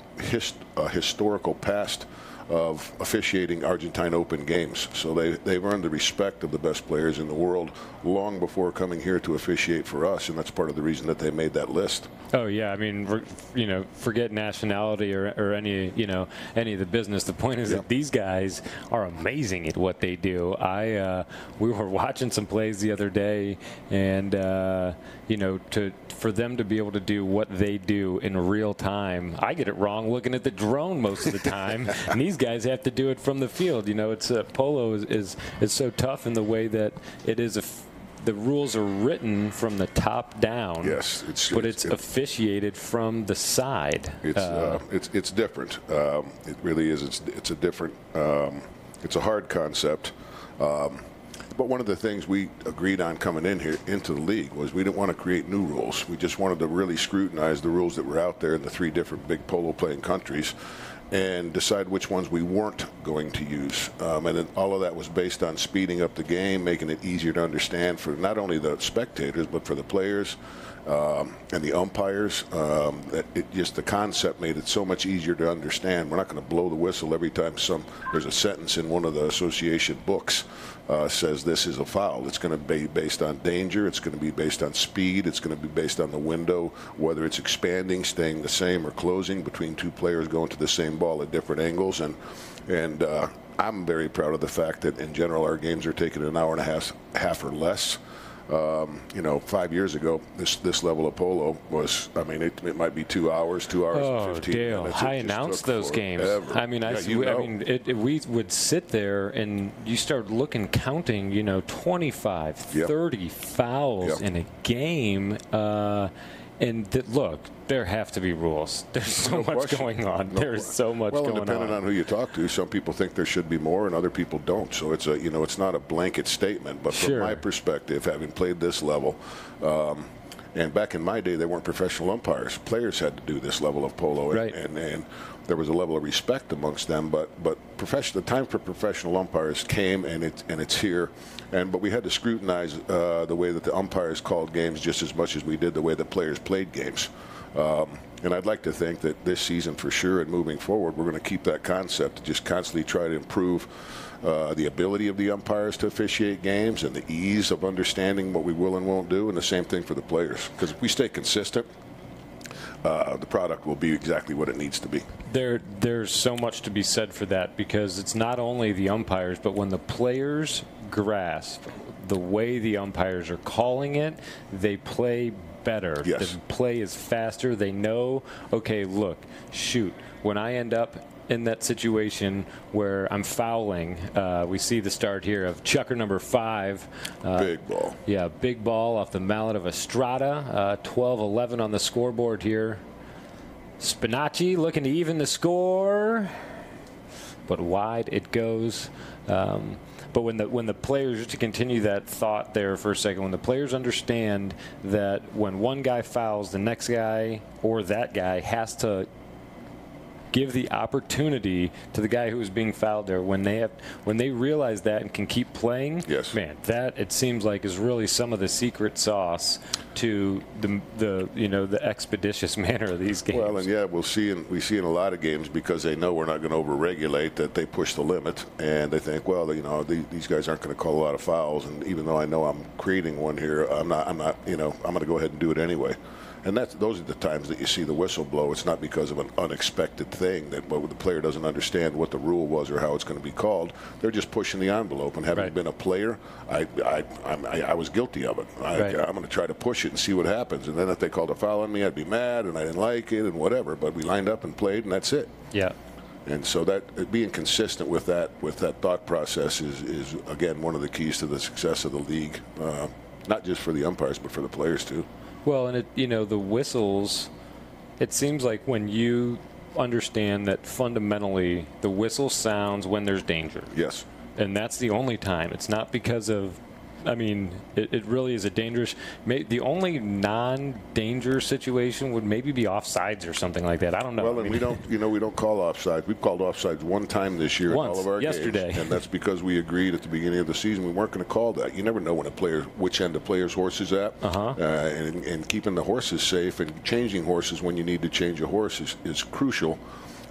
historical past of officiating Argentine Open games. So they've earned the respect of the best players in the world long before coming here to officiate for us, and that's part of the reason that they made that list. Oh yeah, I mean, you know, forget nationality or any of the business. The point is that these guys are amazing at what they do. We were watching some plays the other day, and you know, for them to be able to do what they do in real time, I get it wrong looking at the drone most of the time, and these guys have to do it from the field. You know, it's polo is so tough in the way that it is the rules are written from the top down. Yes, but it's officiated from the side. It's different. It really is. It's a different. It's a hard concept. But one of the things we agreed on coming in here into the league was we didn't want to create new rules. We just wanted to really scrutinize the rules that were out there in the 3 different big polo playing countries and decide which ones we weren't going to use. And then all of that was based on speeding up the game, making it easier to understand for not only the spectators, but for the players and the umpires. The concept made it so much easier to understand. We're not going to blow the whistle every time there's a sentence in one of the association books says this is a foul. It's going to be based on danger. It's going to be based on speed. It's going to be based on the window, whether it's expanding, staying the same, or closing between 2 players going to the same ball at different angles. And I'm very proud of the fact that in general our games are taking an hour and a half or less. You know, 5 years ago, this level of polo was, I mean, it might be 2 hours, 2 hours and 15 Dale, minutes. I announced those games. I mean, we would sit there and you start looking, counting, you know, 25, 30 fouls in a game. Look, there have to be rules. There's so much going on. There's so much going on. Well, depending on who you talk to, some people think there should be more, and other people don't. So it's it's not a blanket statement. But from my perspective, having played this level, and back in my day, they weren't professional umpires. Players had to do this level of polo, and there was a level of respect amongst them. But the time for professional umpires came, and it's here. But we had to scrutinize the way that the umpires called games just as much as we did the way the players played games. And I'd like to think that this season, for sure, and moving forward, we're going to keep that concept to just constantly try to improve the ability of the umpires to officiate games and the ease of understanding what we will and won't do, and the same thing for the players. Because if we stay consistent, the product will be exactly what it needs to be. There's so much to be said for that, because it's not only the umpires, but when the players grasp the way the umpires are calling it, they play better. Yes. The play is faster. They know, okay, look, shoot, when I end up in that situation where I'm fouling, we see the start here of Chukker number 5. Big ball. Yeah, big ball off the mallet of Estrada. 12-11 on the scoreboard here. Spinacci looking to even the score. but wide it goes. But when the players, to continue that thought there for a second, when the players understand that when one guy fouls, the next guy or that guy has to give the opportunity to the guy who is being fouled there. When they realize that and can keep playing, yes, man, that it seems like is really some of the secret sauce to the expeditious manner of these games. Well, and yeah, we see in a lot of games, because they know we're not going to overregulate, that they push the limit and they think, well, these guys aren't going to call a lot of fouls, and even though I know I'm creating one here, I'm not I'm going to go ahead and do it anyway. And those are the times that you see the whistle blow. It's not because of an unexpected thing that the player doesn't understand what the rule was or how it's going to be called. They're just pushing the envelope. And having been a player, I was guilty of it. I'm going to try to push it and see what happens. And then if they called a foul on me, I'd be mad and I didn't like it and whatever. But we lined up and played, and that's it. Yeah. And so that being consistent with that thought process is again one of the keys to the success of the league, not just for the umpires but for the players too. Well, and the whistles, it seems like when you understand that fundamentally the whistle sounds when there's danger. Yes. And that's the only time. It's not because of, it really is a dangerous, the only non-danger situation would maybe be offsides or something like that. I don't know. Well, and we don't call offsides. We've called offsides one time this year in all of our yesterday. games. And that's because we agreed at the beginning of the season we weren't going to call that. You never know which end the player's horse is at. And keeping the horses safe and changing horses when you need to change a horse is crucial.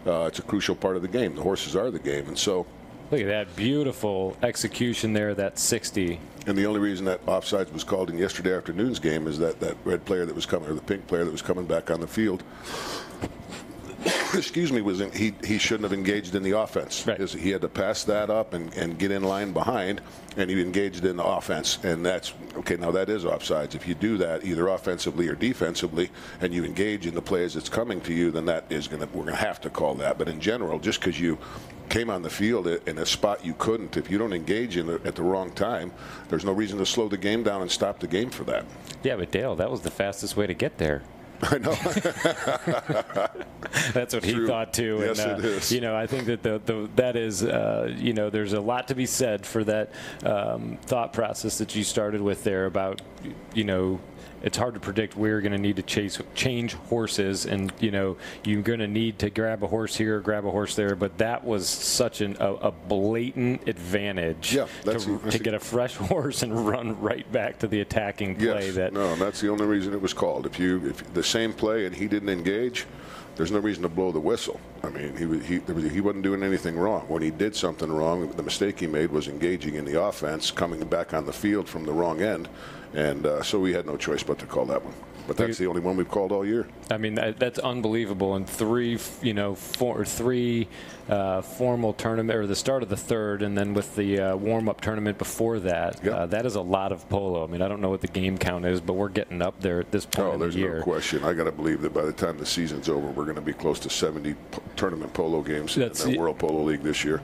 It's a crucial part of the game. The horses are the game. And so, look at that beautiful execution there, that 60. And the only reason that offsides was called in yesterday afternoon's game is that red player that was coming, or the pink player that was coming back on the field, excuse me, he shouldn't have engaged in the offense. Right. He had to pass that up and get in line behind, and he engaged in the offense. And that's okay. Now that is offsides. If you do that either offensively or defensively, and you engage in the plays that's coming to you, then we're going to have to call that. But in general, just because you came on the field in a spot you couldn't, if you don't engage in it at the wrong time, there's no reason to slow the game down and stop the game for that. Yeah, but Dale, that was the fastest way to get there. I know. That's what he thought too. Yes, and, it is. I think that is, there's a lot to be said for that thought process that you started with there about, it's hard to predict where you're going to need to change horses, and you're going to need to grab a horse here, grab a horse there. But that was such a blatant advantage to get a fresh horse and run right back to the attacking play. Yes. No, that's the only reason it was called. If the same play and he didn't engage, there's no reason to blow the whistle. I mean, he wasn't doing anything wrong. When he did something wrong, the mistake he made was engaging in the offense, coming back on the field from the wrong end, and so we had no choice but to call that one. But that's the only one we've called all year. I mean, that's unbelievable. And three formal tournament, or the start of the third, and then with the warm-up tournament before that, that is a lot of polo. I mean, I don't know what the game count is, but we're getting up there at this point in the year. There's no question. I got to believe that by the time the season's over, we're going to be close to 70 tournament polo games in the World Polo League this year.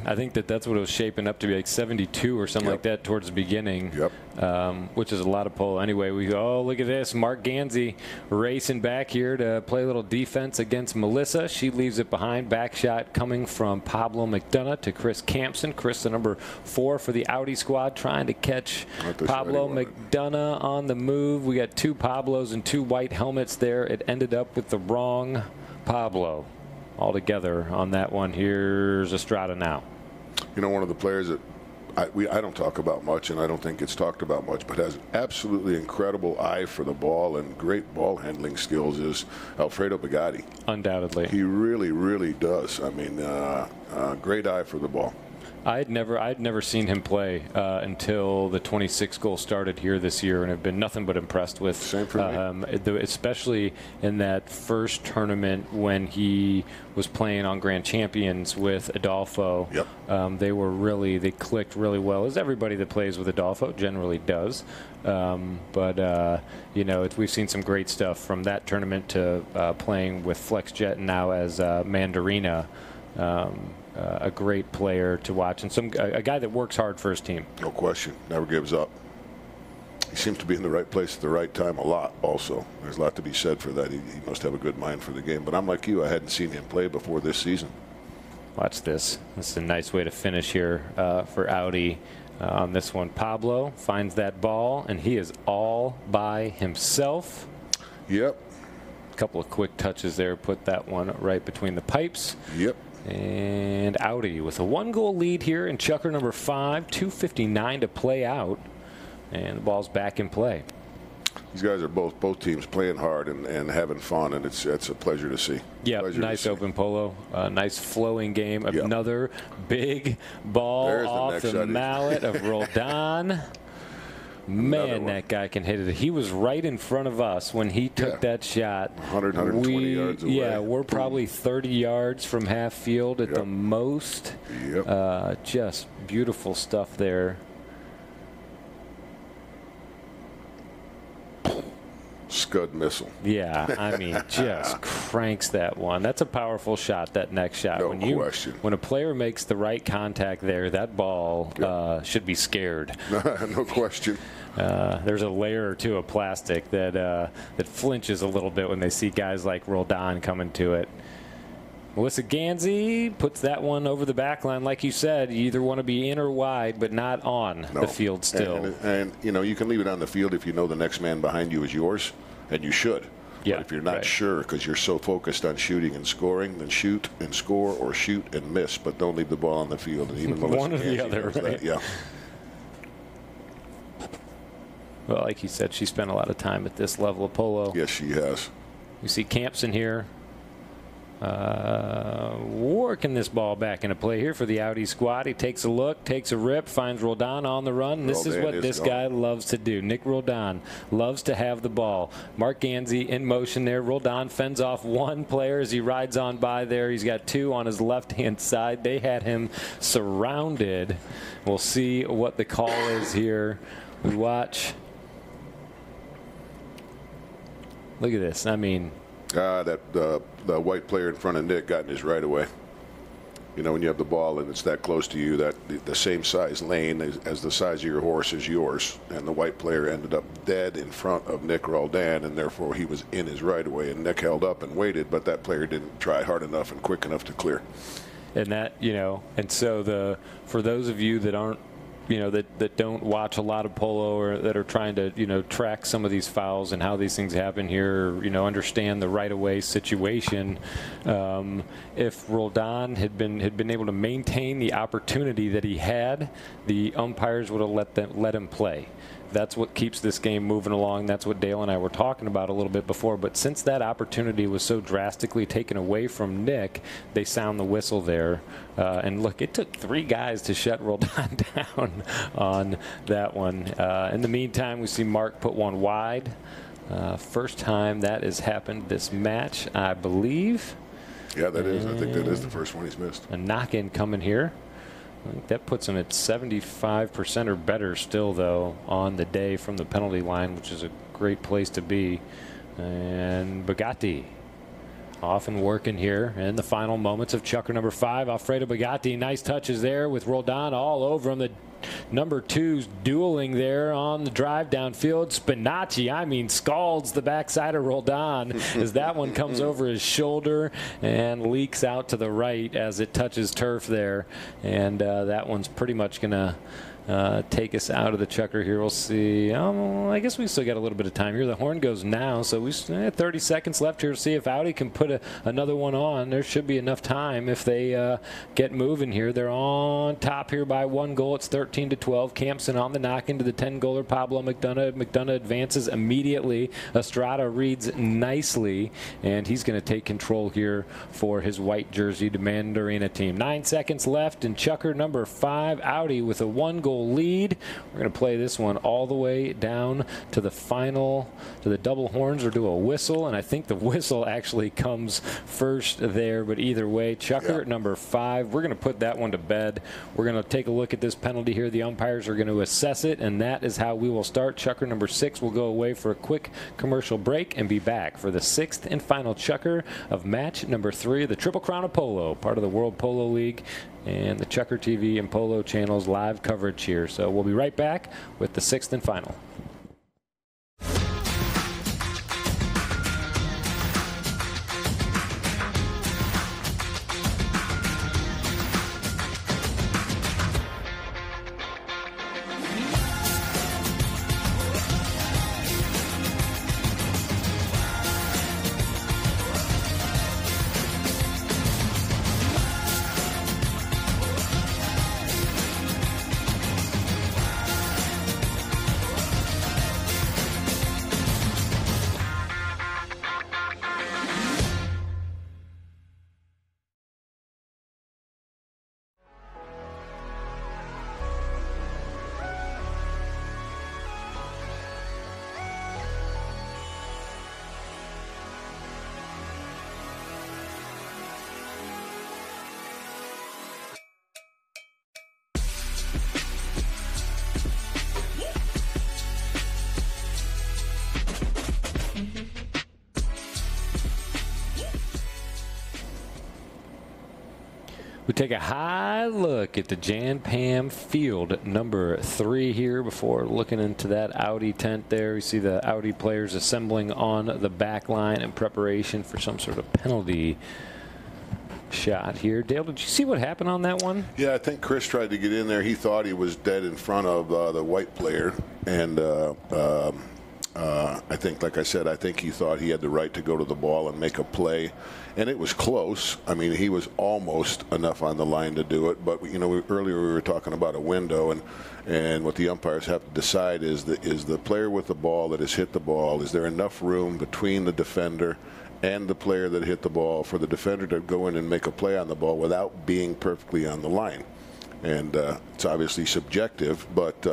I think that's what it was shaping up to be, like 72 or something like that towards the beginning. Which is a lot of polo. Anyway, look at this. Mark Ganzi racing back here to play a little defense against Melissa. She leaves it behind. Back shot coming from Pablo McDonough to Chris Campson. Chris, the number 4 for the Audi squad, trying to catch Pablo McDonough on the move. We got 2 Pablos and 2 white helmets there. It ended up with the wrong Pablo altogether on that one. Here's Estrada now. One of the players that I don't talk about much, and I don't think it's talked about much, but has absolutely incredible eye for the ball and great ball handling skills is Alfredo Bugatti. Undoubtedly. He really, really does. I mean, great eye for the ball. I'd never seen him play until the 26 goal started here this year, and have been nothing but impressed with. Same for me. Especially in that first tournament when he was playing on Grand Champions with Adolfo. They clicked really well, as everybody that plays with Adolfo generally does. We've seen some great stuff from that tournament to playing with FlexJet and now as Mandarina. A great player to watch, and a guy that works hard for his team. No question. Never gives up. He seems to be in the right place at the right time a lot also. There's a lot to be said for that. He must have a good mind for the game. But I'm like you. I hadn't seen him play before this season. Watch this. This is a nice way to finish here for Audi on this one. Pablo finds that ball, and he is all by himself. Yep. A couple of quick touches there. Put that one right between the pipes. Yep. And Audi with a 1-goal lead here in Chukker number 5. 2:59 to play out. And the ball's back in play. These guys are both teams playing hard and having fun, and it's a pleasure to see. Yeah, nice open polo, nice flowing game. Yep. Another big ball off the mallet of Roldan. Man, that guy can hit it. He was right in front of us when he took that shot. 120 yards away. Yeah, we're probably 30 yards from half field at the most. Yep. Just beautiful stuff there. Scud missile. Yeah, I mean, just cranks that one. That's a powerful shot, that next shot. No question. When a player makes the right contact there, that ball should be scared. No question. There's a layer or two of plastic that flinches a little bit when they see guys like Roldan coming to it. Melissa Ganzi puts that one over the back line. Like you said, you either want to be in or wide, but not on the field still. And you know, you can leave it on the field if you know the next man behind you is yours, and you should. Yeah, but if you're not sure because you're so focused on shooting and scoring, then shoot and score or shoot and miss, but don't leave the ball on the field. And even one or the other, right? Yeah. Well, like you said, she spent a lot of time at this level of polo. Yes, she has. You see Campson here. Working this ball back into play here for the Audi squad. He takes a look, takes a rip, finds Roldan on the run. This is what this guy loves to do. Nick Roldan loves to have the ball. Mark Ganzi in motion there. Roldan fends off one player as he rides on by there. He's got two on his left-hand side. They had him surrounded. We'll see what the call is here. We watch. Look at this. I mean, the white player in front of Nick got in his right away. You know, when you have the ball and it's that close to you, that the same size lane as the size of your horse is yours, and the white player ended up dead in front of Nick Roldan, and therefore he was in his right away, and Nick held up and waited, but that player didn't try hard enough and quick enough to clear. And that, you know, and so for those of you that aren't, you know, that don't watch a lot of polo or that are trying to, you know, track some of these fouls and how these things happen here, or, you know, understand the right-of-way situation. If Roldan had been able to maintain the opportunity that he had, the umpires would have let him play. That's what keeps this game moving along. That's what Dale and I were talking about a little bit before. But since that opportunity was so drastically taken away from Nick, they sound the whistle there. And look, it took 3 guys to shut Roldan down on that one. In the meantime, we see Mark put one wide. First time that has happened this match, I believe. Yeah, that is. I think that is the first one he's missed. A knock-in coming here. I think that puts him at 75% or better still, though, on the day from the penalty line, which is a great place to be. And Bugatti off and working here in the final moments of Chukker number 5. Alfredo Bugatti, nice touches there with Roldan all over him. The number 2's dueling there on the drive downfield. Spinacci, I mean, scalds the backside of Roldan as that one comes over his shoulder and leaks out to the right as it touches turf there. And that one's pretty much going to take us out of the Chukker here. We'll see. I guess we still got a little bit of time here. The horn goes now, so we still have 30 seconds left here to see if Audi can put another one on. There should be enough time if they get moving here. They're on top here by 1 goal. It's 13-12. Campson on the knock into the 10-goaler. Pablo McDonough. McDonough advances immediately. Estrada reads nicely, and he's going to take control here for his white jersey Mandarina team. 9 seconds left in Chukker number 5. Audi with a 1-goal lead. We're going to play this one all the way down to the final, to the double horns, or do a whistle, and I think the whistle actually comes first there, but either way, Chukker number 5, we're going to put that one to bed. We're going to take a look at this penalty here. The umpires are going to assess it, and that is how we will start. Chukker number 6 will go away for a quick commercial break and be back for the 6th and final Chukker of match number 3 of the Triple Crown of Polo, part of the World Polo League and the ChukkerTV and Polo channels live coverage here. So we'll be right back with the 6th and final. We take a high look at the Jan Pam field number 3 here before looking into that Audi tent there. We see the Audi players assembling on the back line in preparation for some sort of penalty shot here. Dale, did you see what happened on that one? Yeah, I think Chris tried to get in there. He thought he was dead in front of the white player, and I think, like I said, I think he thought he had the right to go to the ball and make a play, and it was close. I mean, he was almost enough on the line to do it, but you know, earlier we were talking about a window, and what the umpires have to decide is the player with the ball that has hit the ball, is there enough room between the defender and the player that hit the ball for the defender to go in and make a play on the ball without being perfectly on the line. And it's obviously subjective, but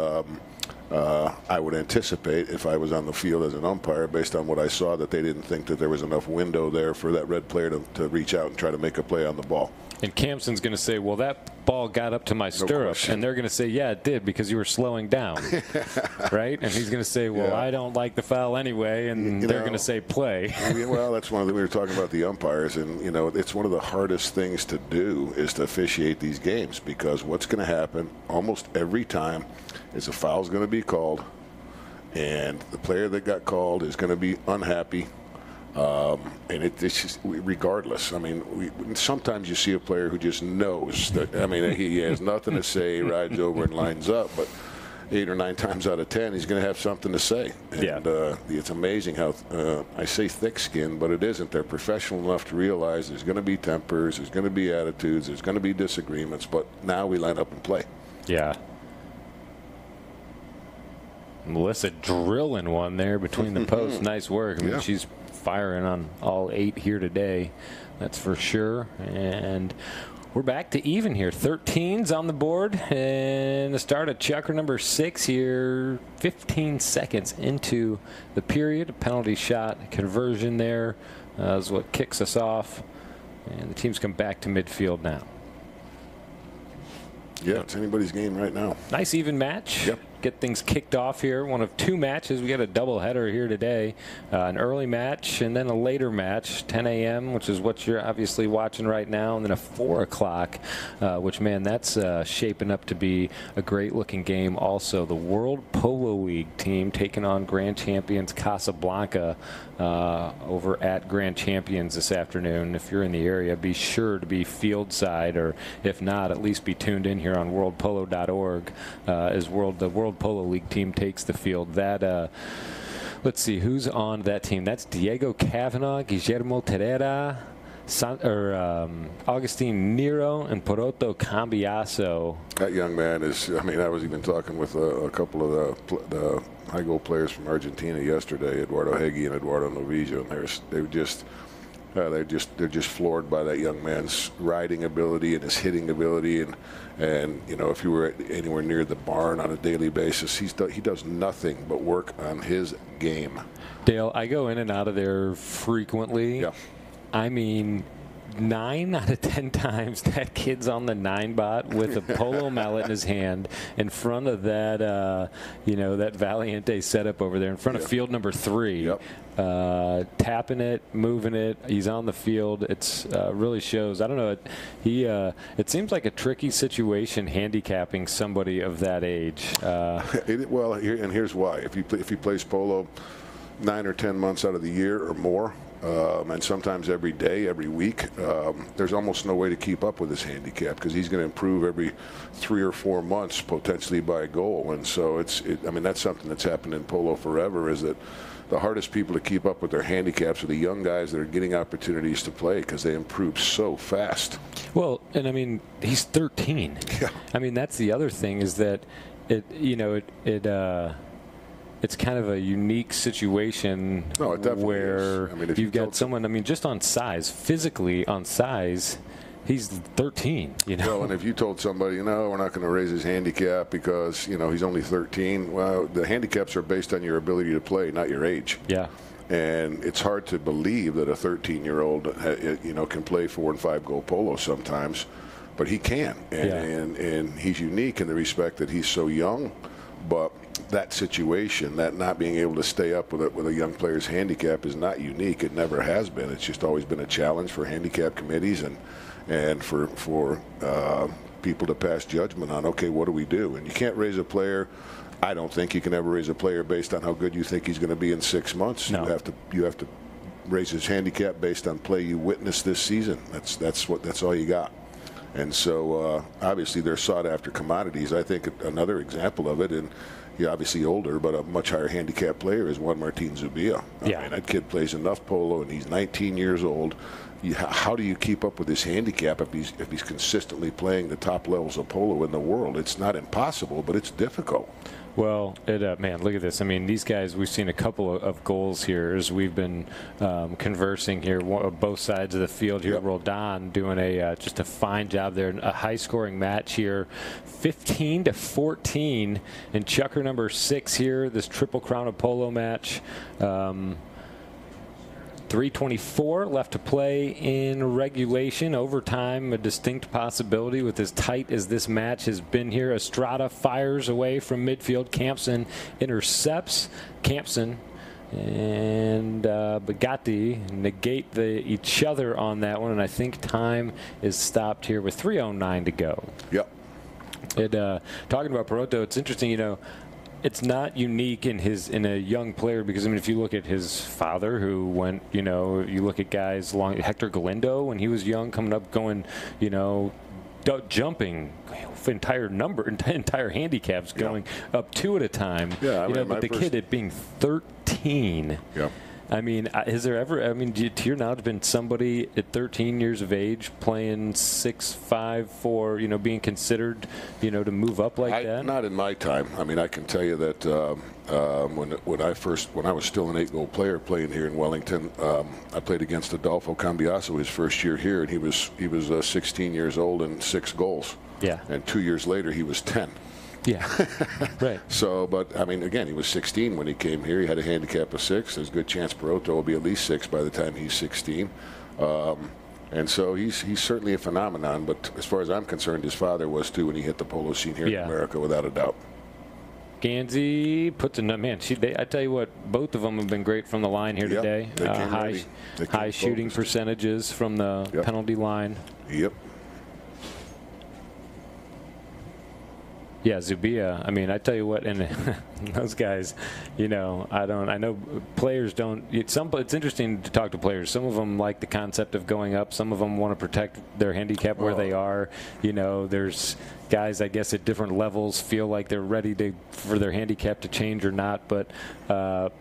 I would anticipate, if I was on the field as an umpire, based on what I saw, that they didn't think that there was enough window there for that red player to reach out and try to make a play on the ball. And Campson's going to say, well, that ball got up to my stirrup. And they're going to say, yeah, it did, because you were slowing down. Right? And he's going to say, well, I don't like the foul anyway. And they're going to say play. Well, that's one of the, we were talking about the umpires. And, you know, it's one of the hardest things to do is to officiate these games, because what's going to happen almost every time is a foul's going to be called. And the player that got called is going to be unhappy. And it's just, regardless. I mean, sometimes you see a player who just knows that, I mean, he has nothing to say, rides over and lines up, but 8 or 9 times out of 10, he's going to have something to say. And it's amazing how, I say thick-skinned, but it isn't. They're professional enough to realize there's going to be tempers, there's going to be attitudes, there's going to be disagreements, but now we line up and play. Yeah. Melissa drilling one there between the posts. Nice work. I mean, she's firing on all 8 here today, that's for sure. And we're back to even here. 13's on the board, and the start of Chucker number 6 here. 15 seconds into the period. A penalty shot conversion there is what kicks us off, and the teams come back to midfield now. Yeah, it's anybody's game right now. Nice even match. Yep. Get things kicked off here. One of 2 matches. We got a doubleheader here today. An early match and then a later match, 10 a.m., which is what you're obviously watching right now, and then a 4 o'clock, which, man, that's shaping up to be a great-looking game. Also, the World Polo League team taking on Grand Champions Casablanca over at Grand Champions this afternoon. If you're in the area, be sure to be field side, or if not, at least be tuned in here on worldpolo.org as the World Polo League team takes the field. That let's see who's on that team. That's Diego Cavanaugh, Guillermo Terera, Augustine Nero, and Poroto Cambiaso. That young man is, I mean, I was even talking with a couple of the high goal players from Argentina yesterday, Eduardo Heggie and Eduardo Novillo, and they're just floored by that young man's riding ability and his hitting ability, and you know, if you were anywhere near the barn on a daily basis, he does nothing but work on his game. Dale, I go in and out of there frequently. Yeah. I mean, 9 out of 10 times that kid's on the 9-bot with a polo mallet in his hand in front of that, you know, that Valiente setup over there in front of field number 3. Yep. Tapping it, moving it. He's on the field. It's really shows. I don't know. It seems like a tricky situation handicapping somebody of that age. Well, and here's why. If he plays polo 9 or 10 months out of the year or more, and sometimes every day, every week, there's almost no way to keep up with his handicap, because he's going to improve every 3 or 4 months potentially by a goal. And so I mean, that's something that's happened in polo forever, is that the hardest people to keep up with their handicaps are the young guys that are getting opportunities to play, because they improve so fast. Well, and I mean, he's 13. Yeah. I mean, that's the other thing, is that it's kind of a unique situation where I mean, if you've got someone, I mean, just on size, physically on size, he's 13, you know. Well, and if you told somebody, no, we're not going to raise his handicap because, you know, he's only 13, well, the handicaps are based on your ability to play, not your age. Yeah. And it's hard to believe that a 13-year-old, you know, can play 4- and 5-goal polo sometimes, but he can. And he's unique in the respect that he's so young, but that situation, that not being able to stay up with a young player's handicap is not unique. It never has been. It's just always been a challenge for handicap committees and for people to pass judgment on, okay, what do we do? And you can't raise a player. I don't think you can ever raise a player based on how good you think he's going to be in 6 months. No. You have to raise his handicap based on play you witnessed this season. That's all you got. And so obviously they're sought after commodities. I think another example of it, and he's obviously older, but a much higher handicap player is Juan Martín Zubia. I mean, that kid plays enough polo, and he's 19 years old. How do you keep up with his handicap if he's consistently playing the top levels of polo in the world? It's not impossible, but it's difficult. Well, man, look at this. I mean, these guys, we've seen a couple of goals here as we've been conversing here, both sides of the field here. Roldan doing just a fine job there. A high-scoring match here, 15-14 in Chukker number 6 here, this Triple Crown of Polo match. 3:24 left to play in regulation. Overtime, a distinct possibility with as tight as this match has been here. Estrada fires away from midfield. Campson intercepts. Campson and Bugatti negate each other on that one, and I think time is stopped here with 3:09 to go. Yep. Talking about Peroto, it's interesting, you know, it's not unique in a young player, because I mean, if you look at his father, who went, you know, you look at guys Hector Galindo when he was young, coming up, going, you know, jumping entire handicaps, going up 2 at a time. Yeah, you know, but the kid at being 13. Yeah. I mean, has there ever, I mean, to your knowledge, been somebody at 13 years of age playing 6'5", 4", you know, being considered, you know, to move up like that? Not in my time. I mean, I can tell you that when I was still an 8-goal player playing here in Wellington, I played against Adolfo Cambiasso his first year here, and he was 16 years old and 6 goals. Yeah. And 2 years later, he was 10. Yeah, right. So, but, I mean, again, he was 16 when he came here. He had a handicap of 6. There's a good chance Peroto will be at least 6 by the time he's 16. And so he's certainly a phenomenon. But as far as I'm concerned, his father was, too, when he hit the polo scene here in America, without a doubt. Gansey puts a man. I tell you what, both of them have been great from the line here today. High shooting percentages from the penalty line. Yep. Yeah, Zubia. I mean, I tell you what, and those guys, you know, I know players don't. It's interesting to talk to players. Some of them like the concept of going up. Some of them want to protect their handicap where they are. You know, there's guys, I guess, at different levels feel like they're ready for their handicap to change or not. But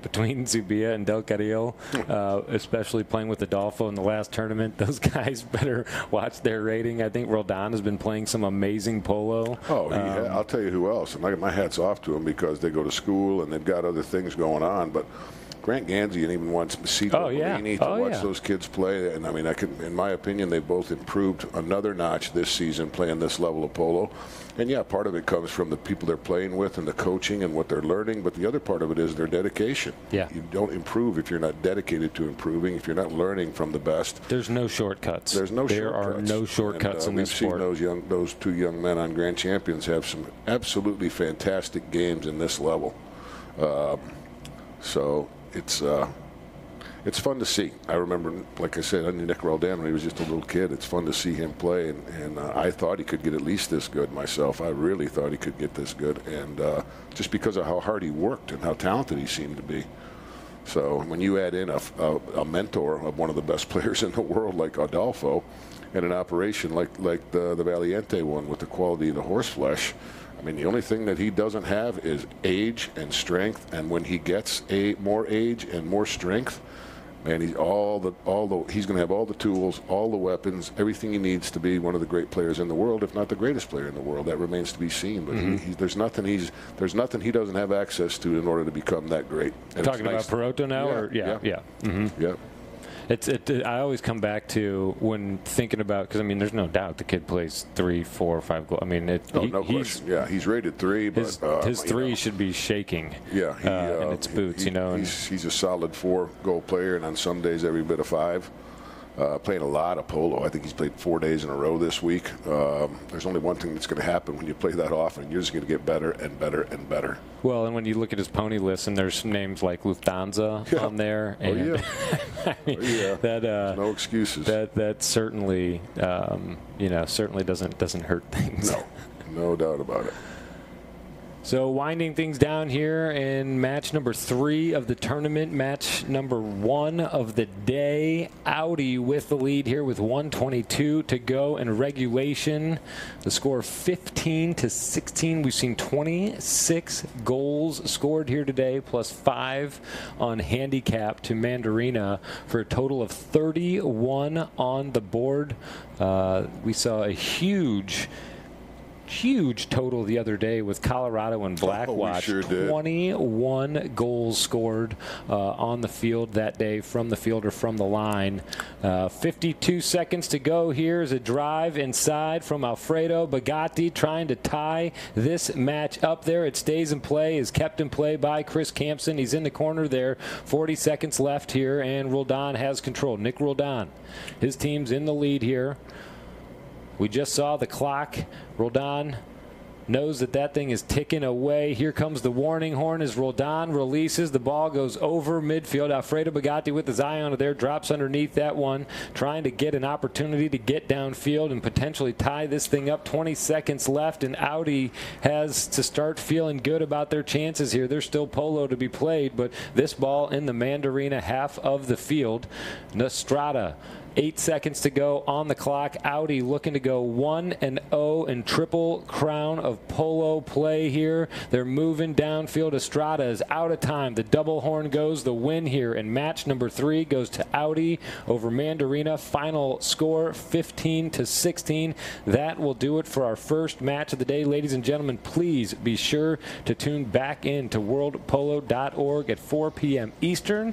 between Zubia and Del Carril, especially playing with Adolfo in the last tournament, those guys better watch their rating. I think Roldan has been playing some amazing polo. Oh, I'll tell you who else. And my hat's off to them, because they go to school and they've got other things going on. But Grant Gansey and even wants Cito Bellini to watch those kids play. And I mean, in my opinion, they both improved another notch this season playing this level of polo. And yeah, part of it comes from the people they're playing with and the coaching and what they're learning. But the other part of it is their dedication. Yeah. You don't improve if you're not dedicated to improving, if you're not learning from the best. There's no shortcuts. There are no shortcuts in this sport. We've seen those 2 young men on Grand Champions have some absolutely fantastic games in this level. So it's fun to see. I remember, like I said, Nick Roldan, when he was just a little kid, it's fun to see him play, and I thought he could get at least this good myself. I really thought he could get this good, and just because of how hard he worked and how talented he seemed to be. So when you add in a mentor of one of the best players in the world like Adolfo, and an operation like the Valiente one with the quality of the horse flesh, I mean, the only thing that he doesn't have is age and strength. And when he gets more age and more strength, man, he's he's going to have all the tools, all the weapons, everything he needs to be one of the great players in the world, if not the greatest player in the world. That remains to be seen. But there's nothing he doesn't have access to in order to become that great. And talking about Peroto now, Yeah. I always come back to when thinking about, because I mean, there's no doubt the kid plays 3, 4, 5 goals. I mean, no question. Yeah, he's rated 3, but his 3 should be shaking. Yeah, in its boots, you know. He's a solid 4-goal player, and on some days every bit of 5. playing a lot of polo. I think he's played 4 days in a row this week. There's only one thing that's going to happen when you play that often. You're just going to get better and better and better. Well, and when you look at his pony list, and there's names like Lufthansa on there. And Oh, yeah. I mean, that, no excuses. That certainly, you know, certainly doesn't hurt things. No, no doubt about it. So winding things down here in match number 3 of the tournament, match number 1 of the day. Audi with the lead here with 1:22 to go in regulation. The score 15-16. We've seen 26 goals scored here today, plus 5 on handicap to Mandarina for a total of 31 on the board. We saw a huge total the other day with Colorado and Blackwatch. Sure did. 21 goals scored on the field that day from the field or from the line. 52 seconds to go. Here is a drive inside from Alfredo Bagatti trying to tie this match up there. It stays in play, is kept in play by Chris Campson. He's in the corner there. 40 seconds left here, and Roldan has control. Nick Roldan, his team's in the lead here. We just saw the clock. Roldan knows that thing is ticking away. Here comes the warning horn as Roldan releases. The ball goes over midfield. Alfredo Bagatti with his eye on it there, drops underneath that one, trying to get an opportunity to get downfield and potentially tie this thing up. 20 seconds left, and Audi has to start feeling good about their chances here. There's still polo to be played, but this ball in the Mandarina half of the field. Nostrada, 8 seconds to go on the clock. Audi looking to go 1-0 in Triple Crown of Polo play here. They're moving downfield. Estrada is out of time. The double horn goes. The win here in match number 3 goes to Audi over Mandarina. Final score 15-16. That will do it for our first match of the day. Ladies and gentlemen, please be sure to tune back in to worldpolo.org at 4 p.m. Eastern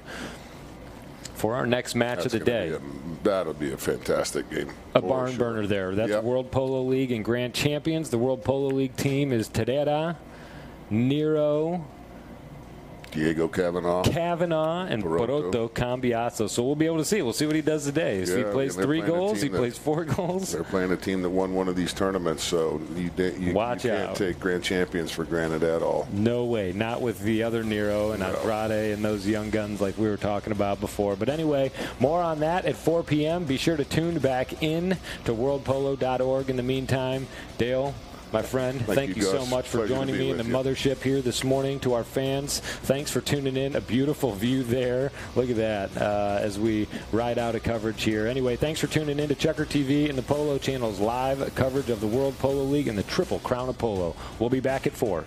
for our next match of the day. That'll be a fantastic game. A barn burner there. That's World Polo League and Grand Champions. The World Polo League team is Terera, Nero, Diego Cavanaugh, and Poroto Cambiasso. So we'll be able to see. We'll see what he does today. So he plays 3 goals. He plays 4 goals. They're playing a team that won one of these tournaments, so you can't take Grand Champions for granted at all. No way. Not with the other Nero and Andrade and those young guns like we were talking about before. But anyway, more on that at 4 p.m. Be sure to tune back in to worldpolo.org. In the meantime, Dale, my friend, thank you so much for joining me in the mothership here this morning. To our fans, thanks for tuning in. A beautiful view there. Look at that as we ride out a coverage here. Anyway, thanks for tuning in to ChukkerTV and the Polo Channel's live coverage of the World Polo League and the Triple Crown of Polo. We'll be back at 4.